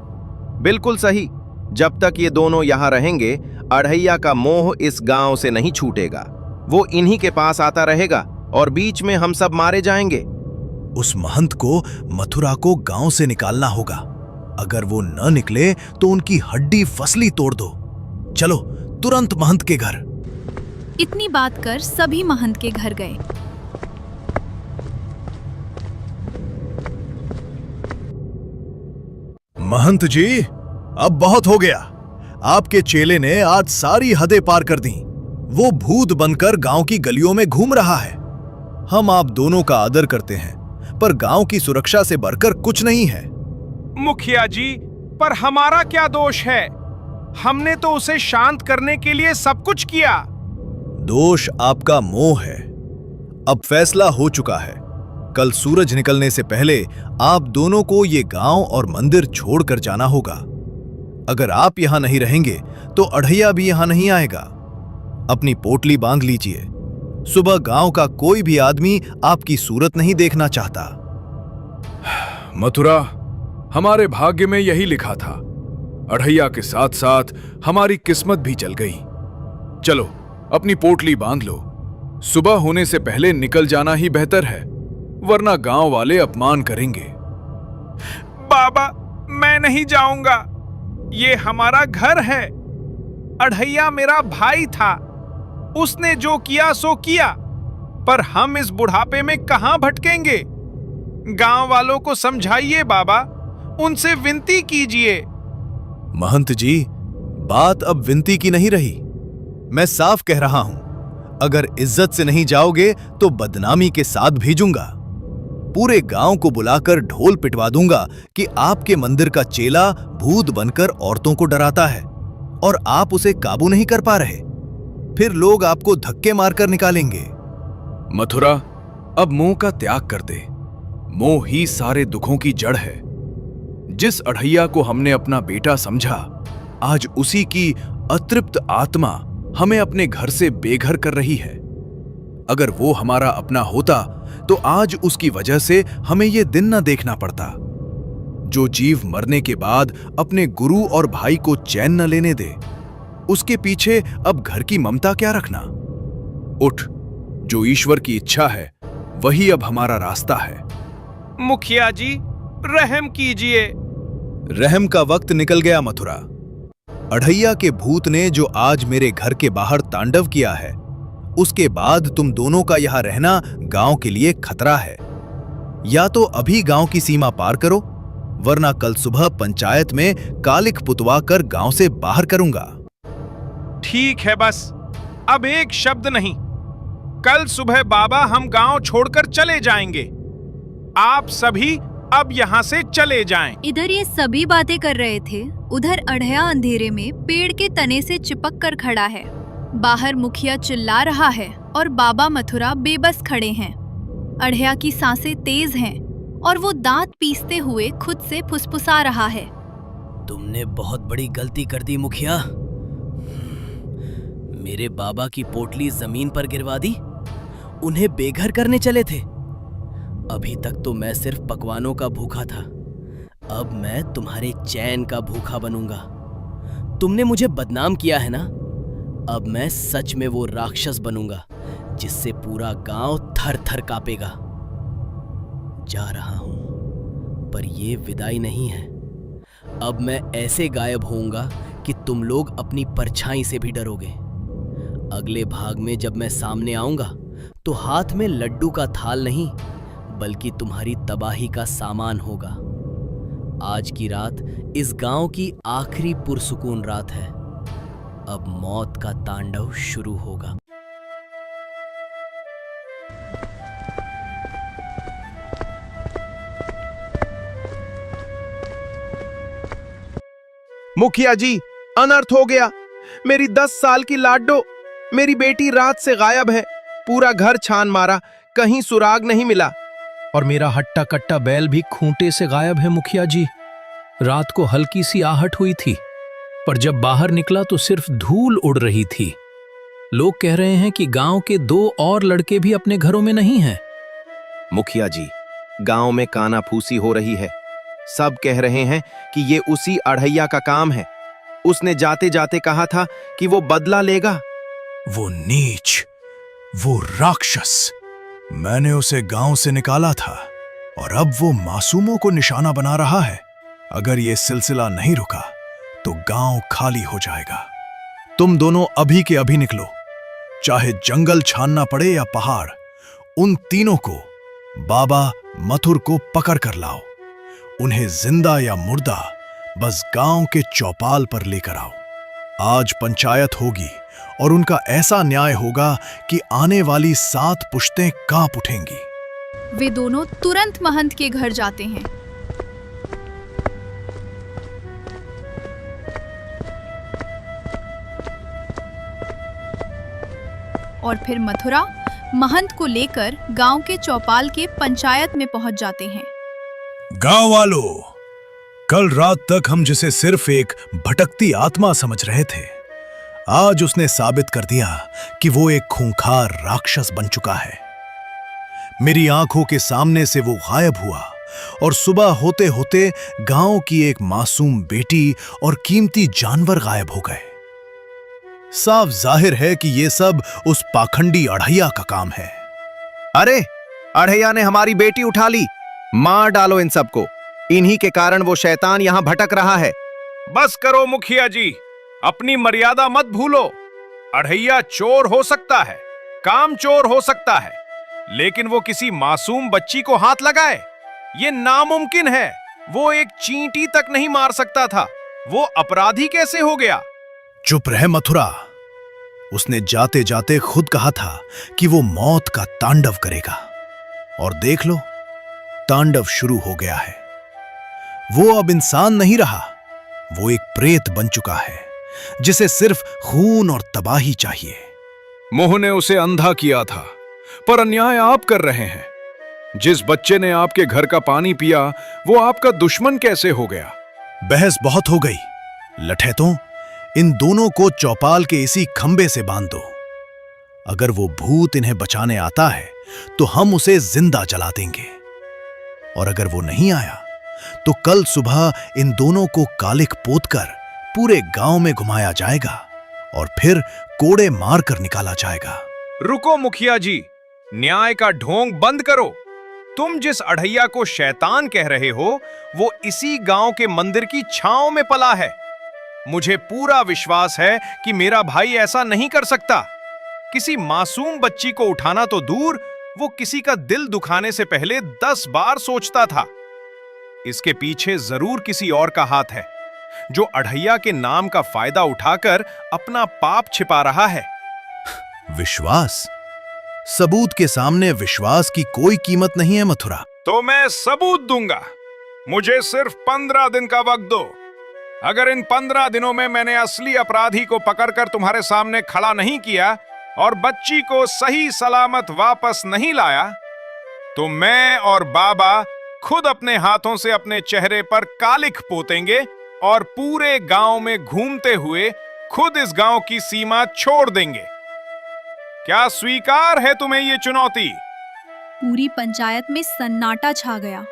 Speaker 12: बिल्कुल सही। जब तक ये दोनों यहाँ रहेंगे, अढ़ैया का मोह इस गांव से नहीं छूटेगा। वो इन्हीं के पास आता रहेगा और बीच में हम सब मारे जाएंगे।
Speaker 8: उस महंत को मथुरा को गांव से निकालना होगा। अगर वो न निकले तो उनकी हड्डी फसली तोड़ दो। चलो तुरंत महंत के घर।
Speaker 5: इतनी बात कर सभी महंत के घर गए।
Speaker 8: महंत जी, अब बहुत हो गया। आपके चेले ने आज सारी हदें पार कर दी। वो भूत बनकर गांव की गलियों में घूम रहा है। हम आप दोनों का आदर करते हैं, पर गांव की सुरक्षा से बढ़कर कुछ नहीं है।
Speaker 1: मुखिया जी, पर हमारा क्या दोष है? हमने तो उसे शांत करने के लिए सब कुछ किया।
Speaker 8: दोष आपका मोह है। अब फैसला हो चुका है। कल सूरज निकलने से पहले आप दोनों को ये गांव और मंदिर छोड़कर जाना होगा। अगर आप यहां नहीं रहेंगे तो अढ़ैया भी यहां नहीं आएगा। अपनी पोटली बांध लीजिए। सुबह गांव का कोई भी आदमी आपकी सूरत नहीं देखना चाहता।
Speaker 9: मथुरा, हमारे भाग्य में यही लिखा था। अढ़ैया के साथ साथ हमारी किस्मत भी चल गई। चलो अपनी पोटली बांध लो। सुबह होने से पहले निकल जाना ही बेहतर है, वरना गांव वाले अपमान करेंगे।
Speaker 1: बाबा, मैं नहीं जाऊंगा। ये हमारा घर है। अढ़ैया मेरा भाई था। उसने जो किया सो किया, पर हम इस बुढ़ापे में कहां भटकेंगे? गांव वालों को समझाइए बाबा, उनसे विनती कीजिए।
Speaker 8: महंत जी, बात अब विनती की नहीं रही। मैं साफ कह रहा हूं, अगर इज्जत से नहीं जाओगे तो बदनामी के साथ भेजूंगा। पूरे गांव को बुलाकर ढोल पिटवा दूंगा कि आपके मंदिर का चेला भूत बनकर औरतों को डराता है और आप उसे काबू नहीं कर पा रहे। फिर लोग आपको धक्के मारकर निकालेंगे।
Speaker 9: मथुरा, अब मोह का त्याग कर दे। मोह ही सारे दुखों की जड़ है। जिस अढ़ैया को हमने अपना बेटा समझा, आज उसी की अतृप्त आत्मा हमें अपने घर से बेघर कर रही है। अगर वो हमारा अपना होता तो आज उसकी वजह से हमें ये दिन न देखना पड़ता। जो जीव मरने के बाद अपने गुरु और भाई को चैन न लेने दे, उसके पीछे अब घर की ममता क्या रखना। उठ, जो ईश्वर की इच्छा है वही अब हमारा रास्ता है।
Speaker 1: मुखिया जी, रहम कीजिए।
Speaker 8: रहम का वक्त निकल गया मथुरा। अढ़ैया के भूत ने जो आज मेरे घर के बाहर तांडव किया है, उसके बाद तुम दोनों का यहां रहना गांव के लिए खतरा है। या तो अभी गांव की सीमा पार करो, वरना कल सुबह पंचायत में कालिख पुतवा कर गांव से बाहर करूंगा।
Speaker 1: ठीक है, बस अब एक शब्द नहीं। कल सुबह बाबा हम गांव छोड़कर चले जाएंगे। आप सभी अब यहाँ से चले जाएं।
Speaker 5: इधर ये सभी बातें कर रहे थे, उधर अढ़ैया अंधेरे में पेड़ के तने से चिपक कर खड़ा है। बाहर मुखिया चिल्ला रहा है और बाबा मथुरा बेबस खड़े हैं। अढ़ैया की सांसें तेज हैं और वो दांत पीसते हुए खुद से फुसफुसा रहा है।
Speaker 3: तुमने बहुत बड़ी गलती कर दी मुखिया। मेरे बाबा की पोटली जमीन पर गिरवा दी, उन्हें बेघर करने चले थे। अभी तक तो मैं सिर्फ पकवानों का भूखा था, अब मैं तुम्हारे चैन का भूखा बनूंगा। तुमने मुझे बदनाम किया है ना, अब मैं सच में वो राक्षस बनूंगा जिससे पूरा गांव थर थर कांपेगा। जा रहा हूं, पर ये विदाई नहीं है। अब मैं ऐसे गायब होऊंगा कि तुम लोग अपनी परछाई से भी डरोगे। अगले भाग में जब मैं सामने आऊंगा तो हाथ में लड्डू का थाल नहीं, बल्कि तुम्हारी तबाही का सामान होगा। आज की रात इस गांव की आखिरी पुरसुकून रात है। अब मौत का तांडव शुरू होगा।
Speaker 12: मुखिया जी, अनर्थ हो गया। मेरी 10 साल की लाडो, मेरी बेटी रात से गायब है। पूरा घर छान मारा, कहीं सुराग नहीं मिला।
Speaker 13: और मेरा हट्टा कट्टा बैल भी खूंटे से गायब है मुखिया जी। रात को हल्की सी आहट हुई थी, पर जब बाहर निकला तो सिर्फ धूल उड़ रही थी। लोग कह रहे हैं कि गांव के 2 और लड़के भी अपने घरों में नहीं हैं।
Speaker 12: मुखिया जी, गांव में काना फूसी हो रही है। सब कह रहे हैं कि ये उसी अढ़ैया का काम है। उसने जाते जाते कहा था कि वो बदला लेगा।
Speaker 9: वो नीच, वो राक्षस, मैंने उसे गांव से निकाला था और अब वो मासूमों को निशाना बना रहा है। अगर ये सिलसिला नहीं रुका तो गांव खाली हो जाएगा। तुम दोनों अभी के अभी निकलो, चाहे जंगल छानना पड़े या पहाड़। उन तीनों को, बाबा मथुर को पकड़ कर लाओ। उन्हें जिंदा या मुर्दा बस गांव के चौपाल पर लेकर आओ। आज पंचायत होगी और उनका ऐसा न्याय होगा कि आने वाली 7 पुश्तें कांप उठेंगी।
Speaker 5: वे दोनों तुरंत महंत के घर जाते हैं। और फिर मथुरा महंत को लेकर गांव के चौपाल के पंचायत में पहुंच जाते हैं।
Speaker 9: गांव वालों, कल रात तक हम जिसे सिर्फ एक भटकती आत्मा समझ रहे थे,
Speaker 11: आज उसने साबित कर दिया कि वो एक खूंखार राक्षस बन चुका है। मेरी आंखों के सामने से वो गायब हुआ और सुबह होते होते गांव की एक मासूम बेटी और कीमती जानवर गायब हो गए। साफ जाहिर है कि ये सब उस पाखंडी अढ़ैया का काम है।
Speaker 12: अरे, अढ़ैया ने हमारी बेटी उठा ली। मार डालो इन सबको। इन्हीं के कारण वो शैतान यहां भटक रहा है।
Speaker 1: बस करो मुखिया जी, अपनी मर्यादा मत भूलो। अढ़ैया चोर हो सकता है, काम चोर हो सकता है, लेकिन वो किसी मासूम बच्ची को हाथ लगाए, ये नामुमकिन है। वो एक चींटी तक नहीं मार सकता था, वो अपराधी कैसे हो गया?
Speaker 11: चुप रहे मथुरा। उसने जाते जाते खुद कहा था कि वो मौत का तांडव करेगा, और देख लो, तांडव शुरू हो गया है। वो अब इंसान नहीं रहा, वो एक प्रेत बन चुका है जिसे सिर्फ खून और तबाही चाहिए।
Speaker 4: मोह ने उसे अंधा किया था, पर अन्याय आप कर रहे हैं। जिस बच्चे ने आपके घर का पानी पिया, वो आपका दुश्मन कैसे हो गया?
Speaker 11: बहस बहुत हो गई। लठैतों, इन दोनों को चौपाल के इसी खंबे से बांध दो। अगर वो भूत इन्हें बचाने आता है तो हम उसे जिंदा जला देंगे, और अगर वो नहीं आया तो कल सुबह इन दोनों को कालिख पोतकर पूरे गांव में घुमाया जाएगा और फिर कोड़े मारकर निकाला जाएगा।
Speaker 1: रुको मुखिया जी, न्याय का ढोंग बंद करो। तुम जिस अढ़ैया को शैतान कह रहे हो, वो इसी गांव के मंदिर की छांव में पला है। मुझे पूरा विश्वास है कि मेरा भाई ऐसा नहीं कर सकता। किसी मासूम बच्ची को उठाना तो दूर, वो किसी का दिल दुखाने से पहले 10 बार सोचता था। इसके पीछे जरूर किसी और का हाथ है, जो अढ़ैया के नाम का फायदा उठाकर अपना पाप छिपा रहा है।
Speaker 11: विश्वास? सबूत के सामने विश्वास की कोई कीमत नहीं है मथुरा।
Speaker 1: तो मैं सबूत दूंगा। मुझे सिर्फ 15 दिन का वक्त दो। अगर इन 15 दिनों में मैंने असली अपराधी को पकड़कर तुम्हारे सामने खड़ा नहीं किया और बच्ची को सही सलामत वापस नहीं लाया, तो मैं और बाबा खुद अपने हाथों से अपने चेहरे पर कालिख पोतेंगे और पूरे गांव में घूमते हुए खुद इस गांव की सीमा छोड़ देंगे। क्या स्वीकार है तुम्हें ये चुनौती?
Speaker 5: पूरी पंचायत में सन्नाटा छा गया।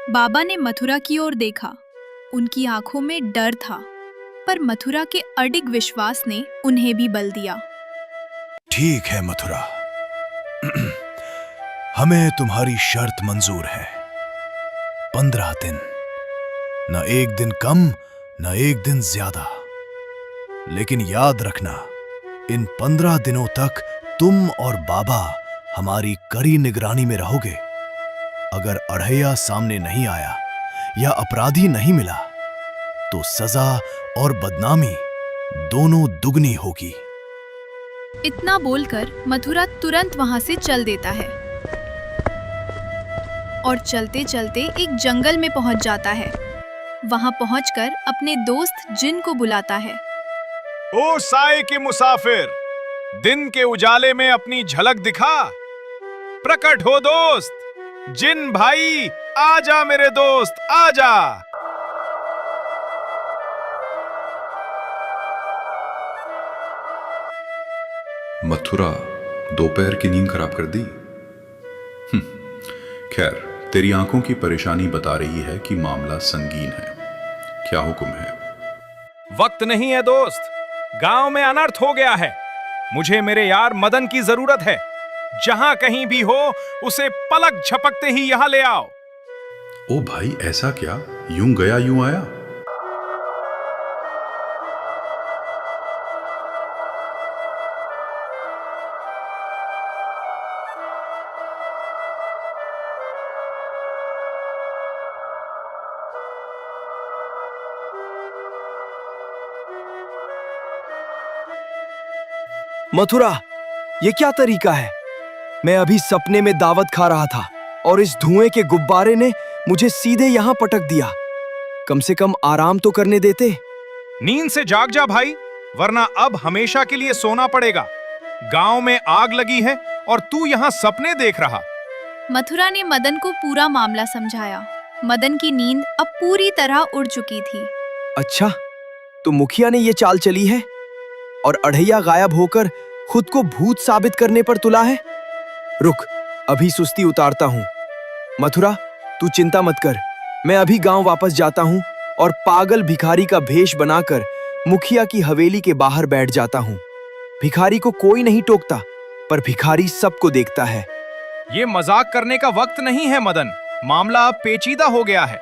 Speaker 5: बाबा ने मथुरा की ओर देखा। उनकी आंखों में डर था, पर मथुरा के अडिग विश्वास ने उन्हें भी बल दिया।
Speaker 11: ठीक है मथुरा, हमें तुम्हारी शर्त मंजूर है। 15 दिन, न एक दिन कम न एक दिन ज्यादा। लेकिन याद रखना, इन 15 दिनों तक तुम और बाबा हमारी कड़ी निगरानी में रहोगे। अगर अढ़ैया सामने नहीं आया या अपराधी नहीं मिला, तो सजा और बदनामी दोनों दुगनी होगी।
Speaker 5: इतना बोलकर मथुरा तुरंत वहां से चल देता है और चलते चलते एक जंगल में पहुंच जाता है। वहां पहुंचकर अपने दोस्त जिन को बुलाता है।
Speaker 1: ओ साए के मुसाफिर, दिन के उजाले में अपनी झलक दिखा। प्रकट हो दोस्त। जिन भाई, आजा मेरे दोस्त, आजा।
Speaker 9: मथुरा, दोपहर की नींद खराब कर दी। खैर, तेरी आंखों की परेशानी बता रही है कि मामला संगीन है। क्या हुक्म है?
Speaker 1: वक्त नहीं है दोस्त, गांव में अनर्थ हो गया है। मुझे मेरे यार मदन की जरूरत है। जहां कहीं भी हो, उसे पलक झपकते ही यहां ले आओ।
Speaker 9: ओ भाई, ऐसा क्या? यूं गया यूं आया?
Speaker 10: मथुरा, ये क्या तरीका है? मैं अभी सपने में दावत खा रहा था और इस धुएं के गुब्बारे ने मुझे सीधे यहां पटक दिया। कम से कम आराम तो करने देते।
Speaker 1: नींद से जाग जा भाई, वरना अब हमेशा के लिए सोना पड़ेगा। गांव में आग लगी है और तू यहां सपने देख रहा।
Speaker 5: मथुरा ने मदन को पूरा मामला समझाया। मदन की नींद अब पूरी तरह उड़ चुकी थी।
Speaker 10: अच्छा, तो मुखिया ने ये चाल चली है? और अढ़ैया गायब होकर खुद को भूत साबित करने पर तुला है। रुक, अभी सुस्ती उतारता हूँ। मथुरा, तू चिंता मत कर, मैं अभी गांव वापस जाता हूँ और पागल भिखारी का भेष बनाकर मुखिया की हवेली के बाहर बैठ जाता हूँ। भिखारी को कोई नहीं टोकता, पर भिखारी सबको देखता है।
Speaker 7: ये मजाक करने का वक्त नहीं है मदन, मामला अब पेचीदा हो गया है।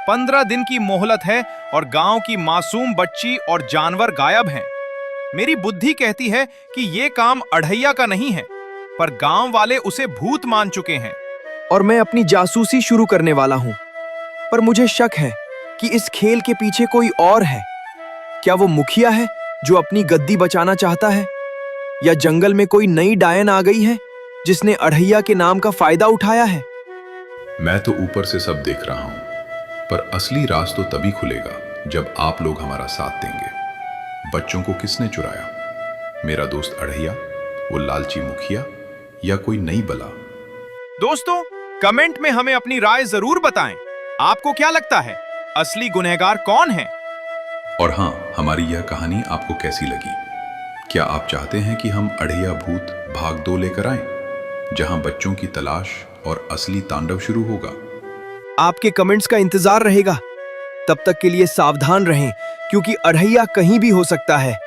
Speaker 7: 15 दिन की मोहलत है और गांव की मासूम बच्ची और जानवर गायब हैं। मेरी बुद्धि कहती है कि ये काम अढ़ैया का नहीं है, पर गांव वाले उसे भूत मान चुके हैं।
Speaker 10: और मैं अपनी जासूसी शुरू करने वाला हूँ, पर मुझे शक है कि इस खेल के पीछे कोई और है। क्या वो मुखिया है जो अपनी गद्दी बचाना चाहता है, या जंगल में कोई नई डायन आ गई है जिसने अढ़ैया के नाम का फायदा उठाया है?
Speaker 9: मैं तो ऊपर से सब देख रहा हूं, पर असली राज तो तभी खुलेगा जब आप लोग हमारा साथ देंगे। बच्चों को किसने चुराया? मेरा दोस्त अढ़ैया, वो लालची मुखिया, या कोई नई बला?
Speaker 7: दोस्तों, कमेंट में हमें अपनी राय जरूर बताएं। आपको क्या लगता है, असली गुनहगार कौन है?
Speaker 9: और हां, हमारी यह कहानी आपको कैसी लगी? क्या आप चाहते हैं कि हम अढ़ैया भूत भाग 2 लेकर आएं, जहां बच्चों की तलाश और असली तांडव शुरू होगा?
Speaker 10: आपके कमेंट्स का इंतजार रहेगा। तब तक के लिए सावधान रहें, क्योंकि अढ़ैया कहीं भी हो सकता है।